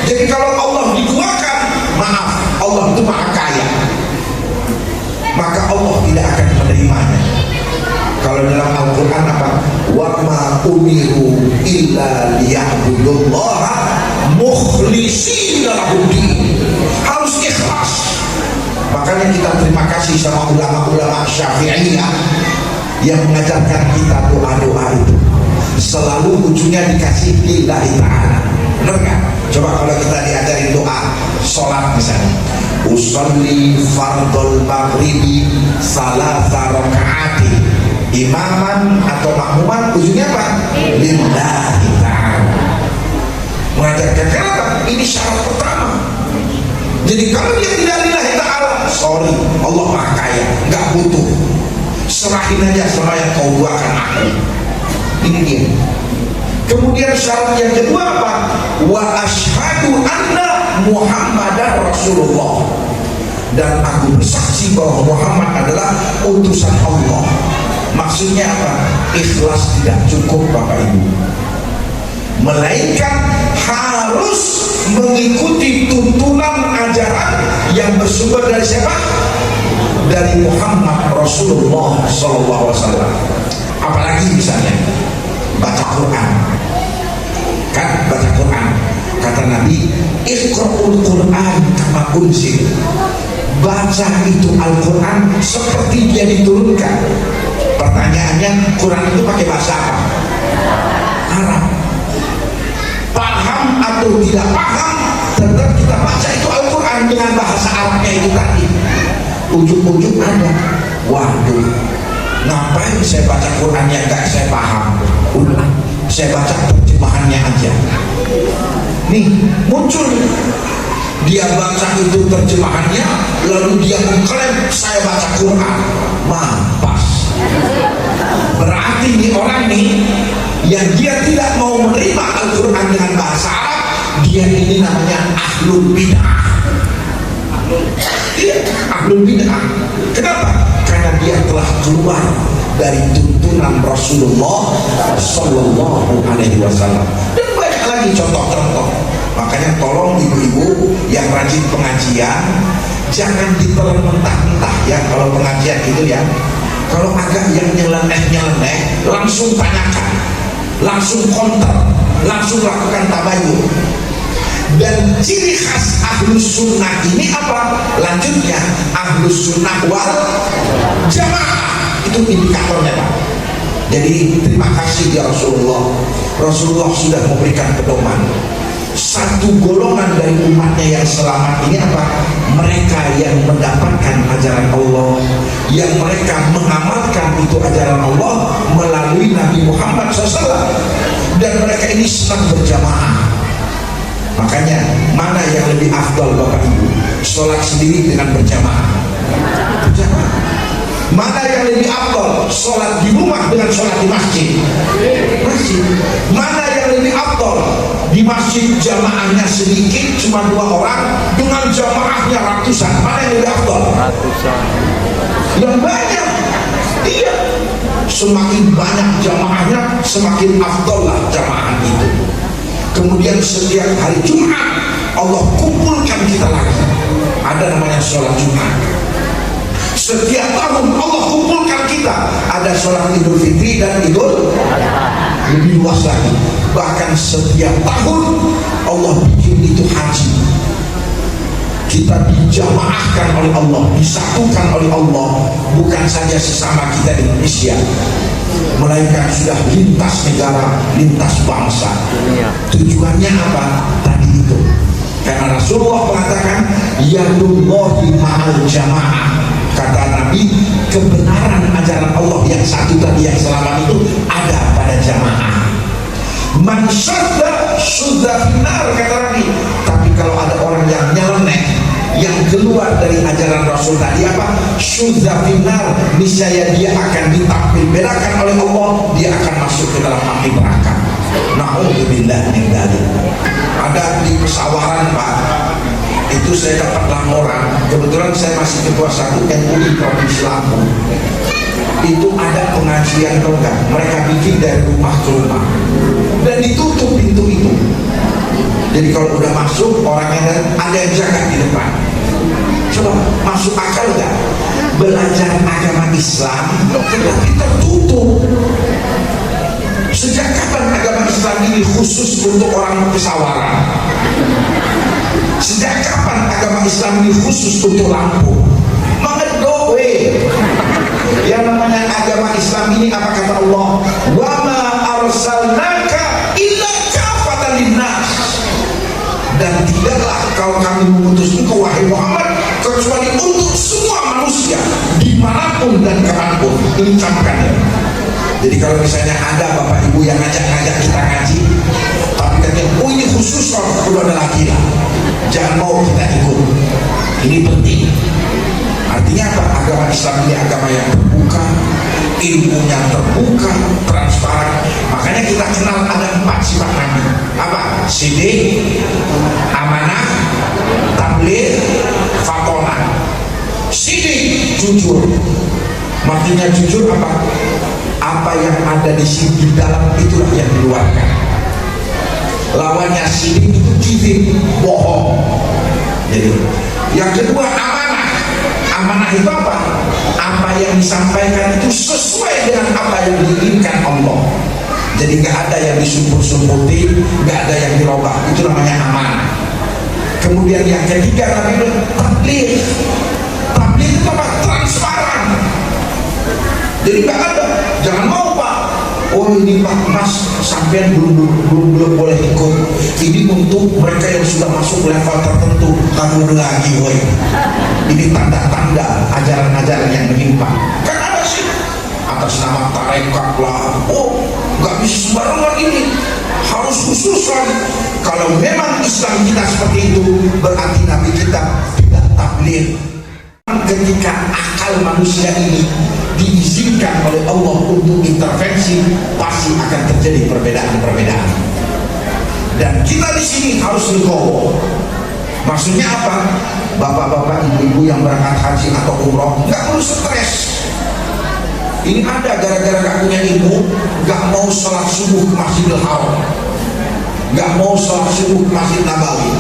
S4: Jadi kalau Allah diduakan, maaf, Allah itu maha kaya, maka Allah tidak akan menerimanya. Kalau dalam Al-Quran apa? Wa ma umiru illa liya'budullaha mukhlishina lahuddin. Harus ikhlas. Makanya kita terima kasih sama ulama-ulama Syafi'iyah yang mengajarkan kita doa-doa itu. Selalu ujungnya dikasih lillahi ta'ala. Benar nggak? Coba kalau kita diajarin doa sholat misalnya, usolli fardul maghribi salasa rakaati imaman atau makmuman, ujungnya apa? Lillahi ta'ala. Mengajarkan kenapa? Ini syarat pertama. Jadi kalau dia tidak lillahi ta'ala, sorry, Allah maha kaya, nggak butuh. Serahin aja sama yang kau duakan aku. Ini dia. Kemudian syarat yang kedua apa? Wa asyhadu anna Muhammadar Rasulullah. Dan aku bersaksi bahwa Muhammad adalah utusan Allah. Maksudnya apa? Ikhlas tidak cukup Bapak Ibu, melainkan harus mengikuti tuntunan ajaran yang bersumber dari siapa? Dari Muhammad Rasulullah SAW. Apalagi misalnya baca Quran, kan baca Quran, kata Nabi, iqra'ul Quran kama unzil. Baca itu Al-Quran seperti dia diturunkan. Pertanyaannya, Quran itu pakai bahasa apa? Arab. Paham atau tidak paham, tetap kita baca itu Al-Quran dengan bahasa Arabnya itu tadi. Ujung-ujung ada, waduh, ngapain saya baca Quran yang gak saya paham? Udah, saya baca terjemahannya aja. Nih, muncul dia baca itu terjemahannya, lalu dia mengklaim saya baca Quran. Mampas. Berarti nih orang nih yang dia tidak mau menerima Al-Quran dengan bahasa Arab, dia ini namanya ahlul bid'ah. Iya, ahlul bid'ah. Kenapa? Karena dia telah keluar dari tuntunan Rasulullah Sallallahu Alaihi Wasallam. Dan banyak lagi contoh-contoh. Makanya tolong ibu-ibu yang rajin pengajian, jangan ditelan mentah-mentah ya kalau pengajian itu ya. Kalau agak yang nyeleneh, langsung tanyakan, langsung konter, langsung lakukan tabayun. Dan ciri khas ahlus sunnah ini apa? Lanjutnya, ahlus sunnah wal jamaah. Itu indikatornya Pak. Jadi terima kasih ya Rasulullah. Rasulullah sudah memberikan pedoman. Satu golongan dari umatnya yang selamat ini apa? Mereka yang mendapatkan ajaran Allah, yang mereka mengamalkan itu ajaran Allah melalui Nabi Muhammad SAW, dan mereka ini senang berjamaah. Makanya mana yang lebih afdal Bapak Ibu? Sholat sendiri dengan berjamaah? Berjamaah. Mana yang lebih afdal, sholat di rumah dengan sholat di masjid? Masjid. Mana yang lebih afdal, di masjid jamaahnya sedikit cuma 2 orang dengan jamaahnya ratusan? Mana yang lebih afdal?
S5: Ratusan.
S4: Yang banyak. Iya, semakin banyak jamaahnya semakin afdal lah jamaah itu. Kemudian setiap hari Jumat Allah kumpulkan kita lagi, ada namanya sholat Jumat. Setiap tahun Allah kumpulkan kita, ada sholat Idul Fitri dan Idul lebih luas lagi. Bahkan setiap tahun Allah bikin itu haji. Kita dijamaahkan oleh Allah, disatukan oleh Allah, bukan saja sesama kita di Indonesia, melainkan sudah lintas negara, lintas bangsa. Tujuannya apa? Tadi itu, karena Rasulullah mengatakan yadullahi ma'al jamaah. Kata Nabi, kebenaran ajaran Allah yang satu tadi, yang selamat itu ada pada jamaah. Man syadda syudda finnar, kata Nabi. Tapi kalau ada orang yang nyeleneh, yang keluar dari ajaran Rasul tadi apa? Syudda finnar, niscaya dia akan ditampil bedakan oleh Allah, dia akan masuk ke dalam api neraka. Na'udzubillah min dzalik. Ada di Pesawaran, Pak, itu saya dapat laporan, kebetulan saya masih ketua 1 MUI Provinsi Lampung. Itu ada pengajian enggak, mereka bikin dari rumah ke rumah dan ditutup pintu itu. Jadi kalau udah masuk, orangnya ada yang jaga di depan. Coba masuk akal enggak? Belajar agama Islam tetapi tertutup. Sejak kapan agama Islam ini khusus untuk orang Pesawaran? Sejak kapan agama Islam ini khusus untuk Lampung? Mengedowe. Yang namanya agama Islam ini apa kata Allah? Wa ma arsalnaka illa kafatan linnas. Dan tidaklah kami mengutus engkau wahai Muhammad kecuali untuk semua manusia dimanapun dan kapanpun. Ini camkannya. Jadi kalau misalnya ada bapak ibu yang ngajak kita ngaji, tapi katanya, oh ini khusus kalau udah ada laki lah, jangan mau kita ikut. Ini penting. Artinya apa? Agama Islam ini agama yang terbuka, ilmunya terbuka, transparan. Makanya kita kenal ada 4 sifat Nabi. Apa? Sidik, amanah, tabligh, fatonah. Sidik, jujur. Maksudnya jujur apa? Apa yang ada di sini di dalam itulah yang dikeluarkan. Lawannya sidik itu kizib, bohong. Jadi yang kedua amanah. Amanah itu apa? Apa yang disampaikan itu sesuai dengan apa yang diinginkan Allah. Jadi nggak ada yang disumput-sumputi, nggak ada yang dirubah. Itu namanya amanah. Kemudian yang ketiga Nabi bilang tabligh. Tabligh itu apa? Transparan. Jadi nggak ada, jangan mau Pak. Oh ini Pak Mas, sampean belum boleh ikut. Ini untuk mereka yang sudah masuk level tertentu. Kamu lagi, woi. Ini tanda-tanda ajaran-ajaran yang menimpa. Kan ada sih atas nama tarekat lah. Oh, nggak bisa sembarangan ini. Harus khususan. Kalau memang Islam kita seperti itu, berarti Nabi kita tidak tabligh. Ketika akal manusia ini diizinkan oleh Allah untuk intervensi, pasti akan terjadi perbedaan-perbedaan. Dan kita di sini harus legowo. Maksudnya apa? Bapak-bapak, ibu-ibu yang berangkat haji atau umroh nggak perlu stres. Ini ada gara-gara gak punya ilmu, gak mau sholat subuh ke Masjidil Haram, gak mau sholat subuh ke Masjid Nabawi,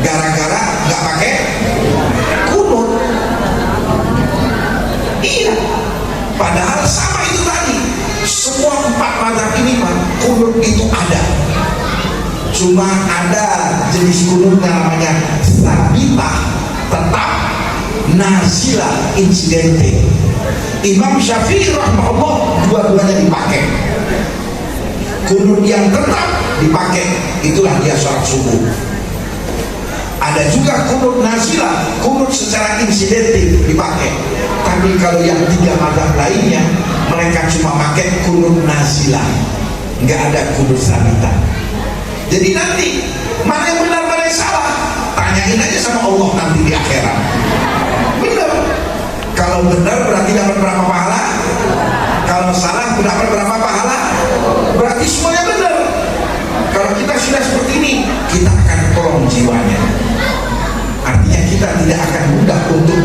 S4: gara-gara gak pakai kunut. Iya, padahal sama itu tadi. Semua 4 mazhab ini Pak, kunut itu ada. Cuma ada jenis kunutnya namanya sabitah, tetap, nazilah, insidente. Imam Syafi'i rahimahullah dua-duanya dipakai. Kunut yang tetap dipakai, itulah dia sholat subuh. Ada juga kunut nazilah, kunut secara insidentif dipakai. Tapi kalau yang 3 mazhab lainnya, mereka cuma pakai kunut nazilah, nggak ada kunut sabitah. Jadi nanti mana yang benar mana yang salah, tanyain aja sama Allah nanti di akhirat. Benar. Kalau benar berarti dapat berapa pahala? Kalau salah dapat berapa pahala? Berarti semuanya benar. Kalau kita sudah seperti ini, kita akan tolong jiwanya. Artinya kita tidak akan mudah untuk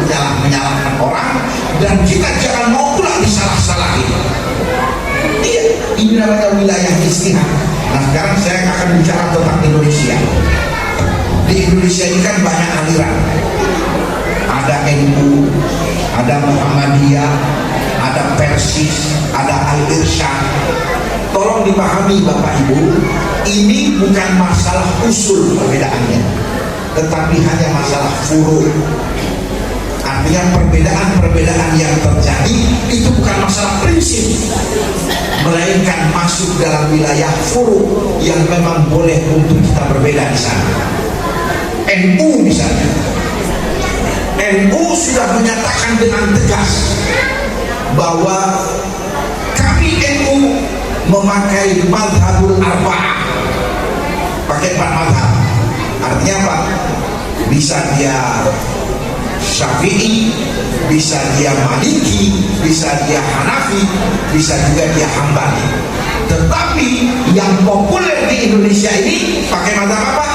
S4: menyalahkan orang, dan kita jangan mau pula disalah-salahin. Iya, ini namanya wilayah istihad. Nah, sekarang saya akan bicara tentang Indonesia. Di Indonesia ini kan banyak aliran. Ada NU, ada Muhammadiyah, ada Persis, ada Al-Irsyad. Tolong dipahami Bapak Ibu, ini bukan masalah usul perbedaannya, tetapi hanya masalah furu'. Artinya perbedaan-perbedaan yang terjadi itu bukan masalah prinsip, melainkan masuk dalam wilayah furu' yang memang boleh untuk kita berbeda di sana. NU misalnya, NU sudah menyatakan dengan tegas bahwa kami NU memakai madhabul arba'ah, pakai 4 madhab. Artinya apa? Bisa dia Syafi'i, bisa dia Maliki, bisa dia Hanafi, bisa juga dia Hambali. Tetapi yang populer di Indonesia ini pakai madhab apa?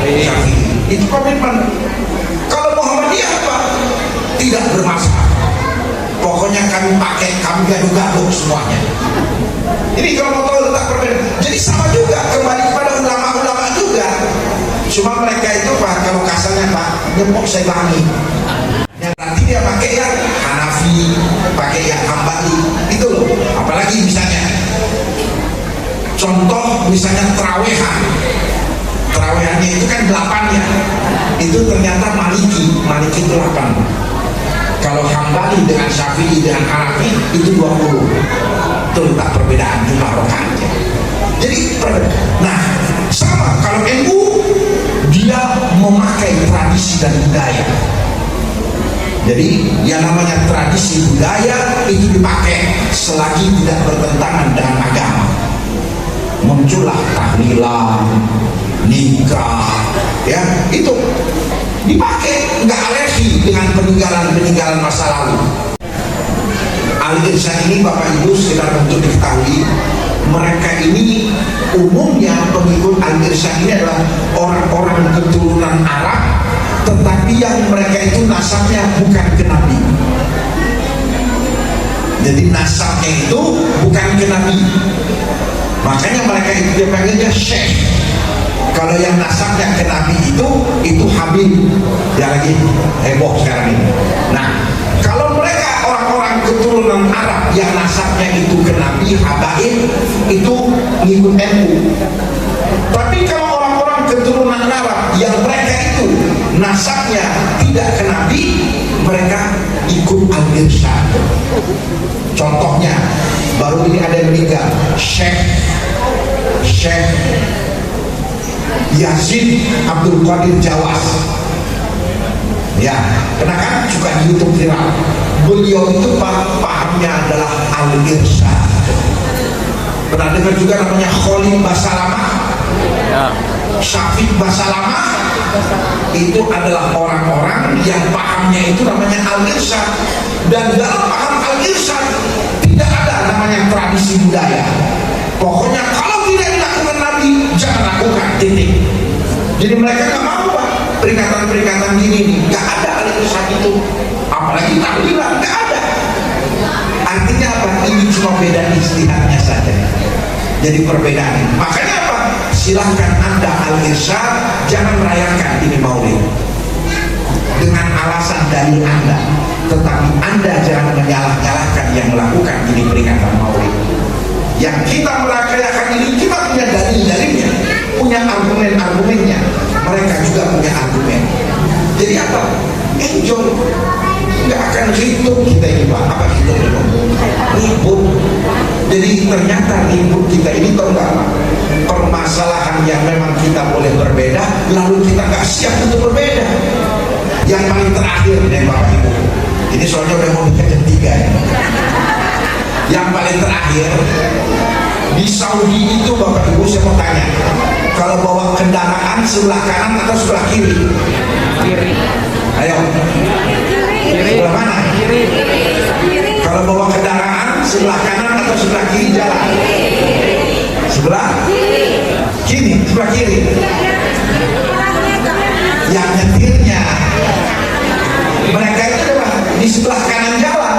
S4: Syafi'i. Itu komitmen. Kalau Muhammadiyah apa? Tidak bermasalah. Pokoknya kami pakai, kami gaduh-gaduh semuanya. Ini kalau mau tahu letak perbedaan. Jadi sama juga, kembali kepada ulama-ulama juga. Cuma mereka itu Pak, kalau kasarnya Pak, nyempok saya bangi. Nanti dia pakai yang Hanafi, pakai yang Hambali, itu loh. Apalagi misalnya, contoh misalnya terawehan. Terawehannya itu kan 8-nya. Itu ternyata Maliki itu 8. Kalau Hambali dengan Syafi'i dengan Hanafi itu 20. Itu letak perbedaan jumlah rakaatnya. Jadi nah sama kalau NU dia memakai tradisi dan budaya. Jadi yang namanya tradisi budaya itu dipakai selagi tidak bertentangan dengan agama. Muncullah tahlilan, nikah, ya itu dipakai, nggak alergi dengan peninggalan masa lalu. Al-Irsyad ini Bapak Ibu sekedar untuk diketahui, mereka ini umumnya pengikut Al-Irsyad ini adalah orang-orang keturunan Arab, tetapi yang mereka itu nasabnya bukan ke Nabi. Jadi nasabnya itu bukan ke Nabi, makanya mereka itu dipanggilnya Syekh. Kalau yang nasabnya ke Nabi itu Habib, ya lagi heboh sekarang ini. Nah, kalau mereka orang-orang keturunan Arab yang nasabnya itu ke Nabi, Habaib, itu ngikut NU. Tapi kalau orang-orang keturunan Arab yang mereka itu nasabnya tidak ke Nabi, mereka ikut Al-Irsyad. Contohnya, baru ini ada yang meninggal, Syekh Yazid Abdul Qadir Jawas. Ya, karena kan juga di YouTube viral. Beliau itu pahamnya adalah Al-Irsyad. Pernah dengar juga namanya Khalid Basalamah, ya. Syafiq Basalamah. Itu adalah orang-orang yang pahamnya itu namanya Al-Irsyad. Dan dalam paham Al-Irsyad tidak ada namanya tradisi budaya. Pokoknya kalau tidak dilakukan Nabi, jangan lakukan, titik. Jadi mereka nggak mau Pak, peringatan-peringatan gini nih, nggak ada Al-Irsyad itu. Apalagi tahlilan, nggak ada. Artinya apa? Ini cuma beda istihadnya saja. Jadi perbedaan. Makanya apa? Silahkan Anda Al-Irsyad jangan merayakan ini Maulid dengan alasan dalil Anda, tetapi Anda jangan menyalah-nyalahkan yang melakukan ini peringatan Maulid. Yang kita merayakan ini kita punya dalil-dalilnya, punya argumen-argumennya. Mereka juga punya argumen. Jadi apa? Enjoy. Nggak akan ribut kita ini Pak. Apa ribut? Ribut. Jadi ternyata ribut kita ini tahu nggak Pak? Permasalahan yang memang kita boleh berbeda, lalu kita nggak siap untuk berbeda. Yang paling terakhir dari Bapak Ibu, ini soalnya udah mau ketiga ya. Yang paling terakhir di Saudi itu Bapak Ibu, saya mau tanya, kalau bawa kendaraan sebelah kanan atau sebelah kiri? Kiri. Ayo. Kiri. Sebelah mana? Kiri. sebelah kiri jalan? Sebelah kiri, sebelah kiri. Yang nyetirnya mereka itu apa? Di sebelah kanan jalan.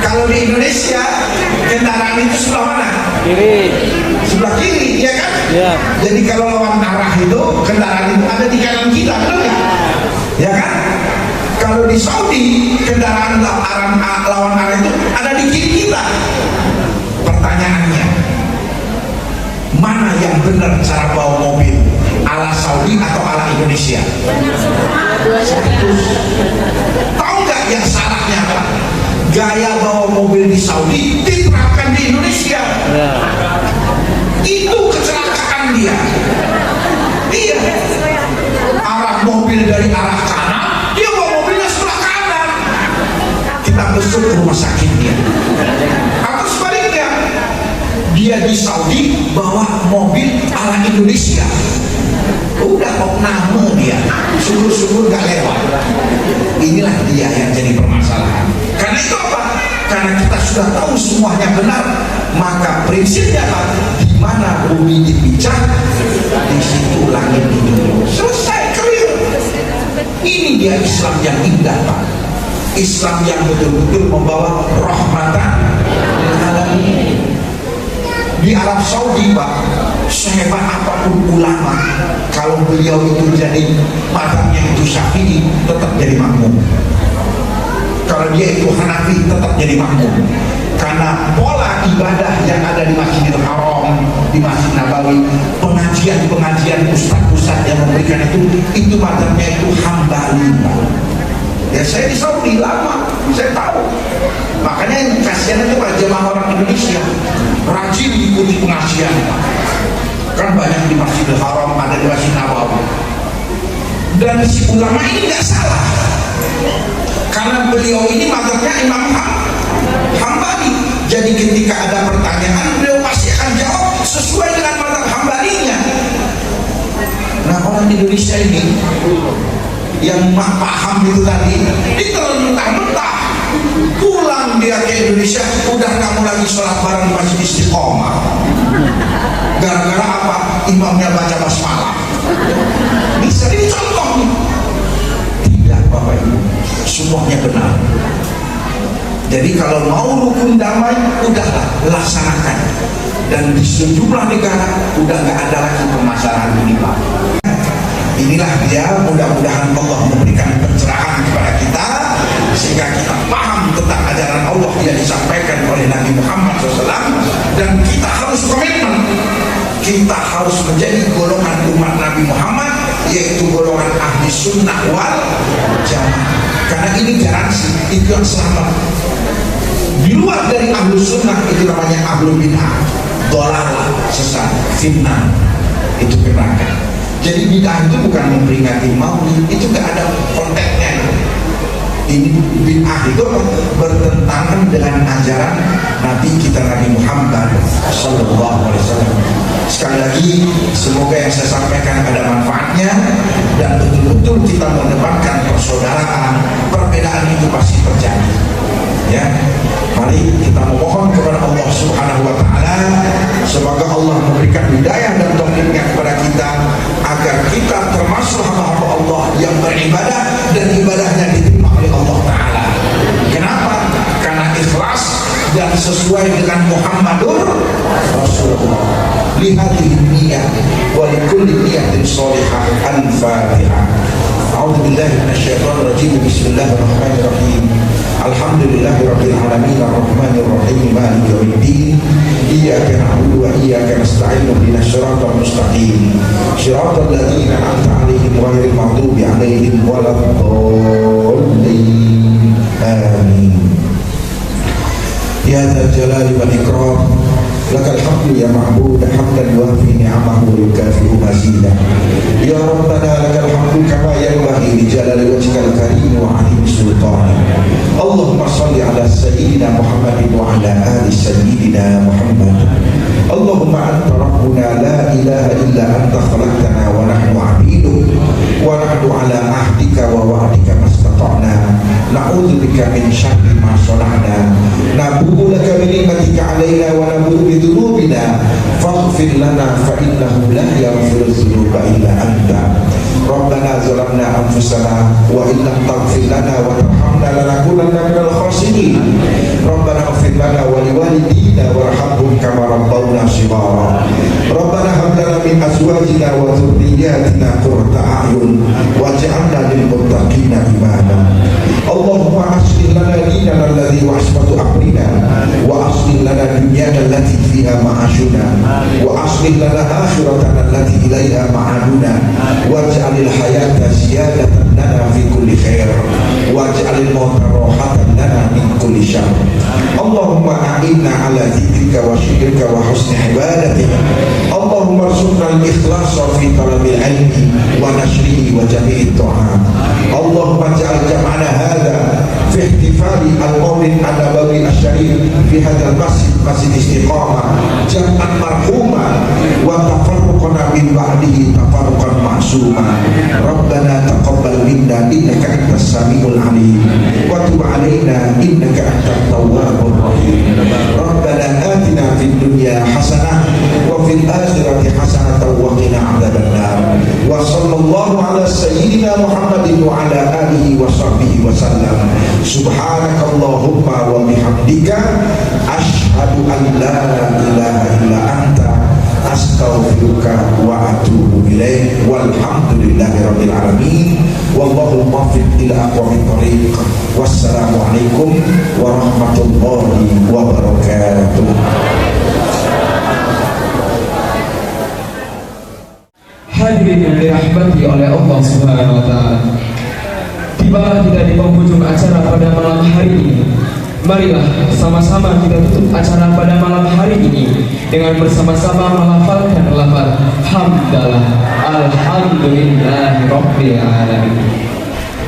S4: Kalau di Indonesia kendaraan itu sebelah mana?
S5: Kiri.
S4: Sebelah kiri, ya kan?
S5: Ya.
S4: Jadi kalau lawan arah itu kendaraan itu ada di kanan kita, benar nggak? Ya kan? Kalau di Saudi kendaraan lawan arah itu ada di kiri kita. Pertanyaannya, mana yang benar cara bawa mobil? Ala Saudi atau ala Indonesia? Tahu nggak yang salahnya apa? Gaya bawa mobil di Saudi diterapkan di Indonesia.
S5: Ya.
S4: Itu kecelakaan dia. Iya. Arah mobil dari arah kanan, dia bawa mobilnya sebelah kanan. Kita besok ke rumah sakit dia. Atau sebaliknya, dia di Saudi bawa mobil ala Indonesia. Udah opname dia, syukur-syukur gak lewat. Inilah dia yang jadi permasalahan. Karena itu apa? Karena kita sudah tahu semuanya benar, maka prinsipnya apa? Di mana bumi dipijak, di situ langit dijunjung. Selesai, clear. Ini dia Islam yang indah, Pak. Islam yang betul-betul membawa rahmatan lil alamin. Di Arab Saudi, Pak, sehebat apapun ulama, kalau beliau itu jadi mazhabnya itu Syafi'i, tetap jadi makmum. Kalau dia itu Hanafi, tetap jadi makmum. Karena pola ibadah yang ada di Masjidil Haram, di Masjid Nabawi, pengajian-pengajian ustaz-ustaz yang memberikan itu mazhabnya itu Hambali. Ya saya di Saudi lama, saya tahu. Makanya yang kasihan itu Pak, jemaah orang Indonesia rajin ikuti pengajian. Kan banyak di Masjidil Haram, ada di Masjid Nabawi. Dan si ulama ini nggak salah, karena beliau ini mazhabnya Imam Hambali. Jadi ketika ada pertanyaan, beliau pasti akan jawab sesuai dengan mazhab Hambalinya. Nah, orang Indonesia ini yang paham itu tadi, ditelan mentah-mentah. Pulang dia ke Indonesia, udah kamu lagi sholat bareng di Masjid Istiqomah. Gara-gara apa? Imamnya baca basmalah. Bisa ini contoh nih. Tidak, Bapak Ibu, semuanya benar. Jadi kalau mau rukun damai, udahlah laksanakan. Dan di sejumlah negara udah nggak ada lagi permasalahan ini, Pak. Inilah dia, mudah-mudahan Allah memberikan pencerahan kepada kita sehingga kita paham tentang ajaran Allah yang disampaikan oleh Nabi Muhammad SAW, dan kita harus komitmen, kita harus menjadi golongan umat Nabi Muhammad, yaitu golongan ahli sunnah wal jamaah. Karena ini garansi, itu yang selamat. Di luar dari ahlu sunnah itu namanya ahlu bid'ah, dolalah, sesat, fitnah, itu neraka. Jadi bid'ah itu bukan memperingati maulid, itu gak ada konteksnya. Ini bid'ah itu bertentangan dengan ajaran Nabi kita Nabi Muhammad SAW. Sekali lagi, semoga yang saya sampaikan ada manfaatnya dan betul-betul kita mendepankan persaudaraan. Perbedaan itu pasti terjadi. Ya, mari kita memohon kepada Allah Subhanahu wa Ta'ala, semoga Allah memberikan hidayah dan taufiknya kepada kita agar kita termasuk hamba-hamba Allah yang beribadah dan ibadahnya diterima oleh Allah Ta'ala. Kenapa? Karena ikhlas dan sesuai dengan Muhammadur Rasulullah. Lihatihi niyah wa likulli niyatin sholihah. Al-Fatihah. A'udzu billahi minasyaitonir rajim. Bismillahirrahmanirrahim. Alhamdulillahirabbil alamin arrahmanir rahim maliki yaumiddin. Iyyaka na'budu wa iyyaka nasta'in ihdinas siratal mustaqim. Shiratal ladzina an'amta 'alaihim ghairil maghdubi 'alaihim waladdallin. Amin. Ya dzal jalali wal ikram, lakal hamdu ya ma'bud hamdan yuwafi ni'amahu wa yukafi'u mazidah. Ya Rabbana lakal hamdu kama yanbaghi li jalali wajhikal karim wa 'azimi sultanik. Allahumma salli ala sayyidina Muhammadin wa ala ali sayyidina Muhammad. Allahumma anta rabbuna la ilaha illa anta khalaqtana wa nahnu 'abiduk wa nahnu ala ahdika wa wa'dika mastata'na. Na'udzu na'udzubika min syarri ma shana'na nabu'u laka bi ni'matika 'alaina wa nabu'u bi dzunubina faghfir lana fa innahu la yaghfiru dzunuba illa anta Rabbana zalamna anfusana wa illam taghfir lana wa tarhamna lanakunanna minal khasirin Rabbana ighfir lana wa liwalidina warhamhum kama rabbawna shighara Rabbana hab lana min azwajina wa dhurriyyatina qurrata a'yun waj'alna lil muttaqina imama Allahumma aslih lana dinana alladhi wa ismatu amrina wa aslih lana dunyana allati fiha ma'ashuna wa aslih lana akhiratana allati ilaiha ma'aduna waj'alil hayata ziyadatan lana fi kulli khair waj'alil mauta rahatan lana min kulli syarr Allahumma a'inna ala dzikrika wa syukrika wa husni ibadatika Allahumma arzuqna al-ikhlasa fi talabil ilmi wa nashrihi wa jami'it ta'at Allahumma ja'al jam'ana hadha fi ihtifali al-mawlid an-nabawi asy-syarif fi hadzal masjid istiqamah jam'an marhuma wa tafarruqana min ba'dihi tafarruqan ma'suma Rabbana taqabbal minna innaka antas samiul alim wa tub 'alaina innaka antat tawwabur rahim Rabbana atina fid dunya hasanah wa fil akhirati hasanah wa qina 'adzabannar wa sallallahu ala sayyidina Muhammadin wa ala alihi wa sahbihi wa sallam subhanakallahumma wa bihamdika asyhadu an la ilaha illa anta astaghfiruka wa atubu ilaik walhamdulillahi rabbil alamin wallahu muwaffiq ila aqwamit thoriq wassalamu alaikum warahmatullahi wabarakatuh.
S1: Hadirin yang dirahmati oleh Allah Subhanahu wa taala. Tibalah kita di penghujung acara pada malam hari ini. Marilah sama-sama kita tutup acara pada malam hari ini dengan bersama-sama melafalkan lafaz hamdalah alhamdulillahirabbil alamin.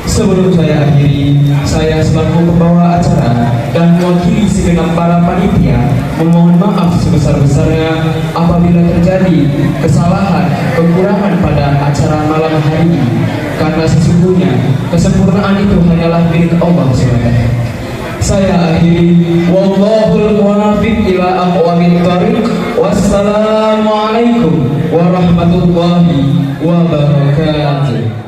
S1: Sebelum saya akhiri, saya selaku pembawa acara dan mewakili segenap para panitia memohon maaf sebesar-besarnya apabila terjadi kesalahan, kekurangan pada acara malam hari ini, karena sesungguhnya kesempurnaan itu hanyalah milik Allah SWT. Saya akhiri, wallahul muwaffiq ila aqwamit thoriq. Wassalamualaikum warahmatullahi wabarakatuh.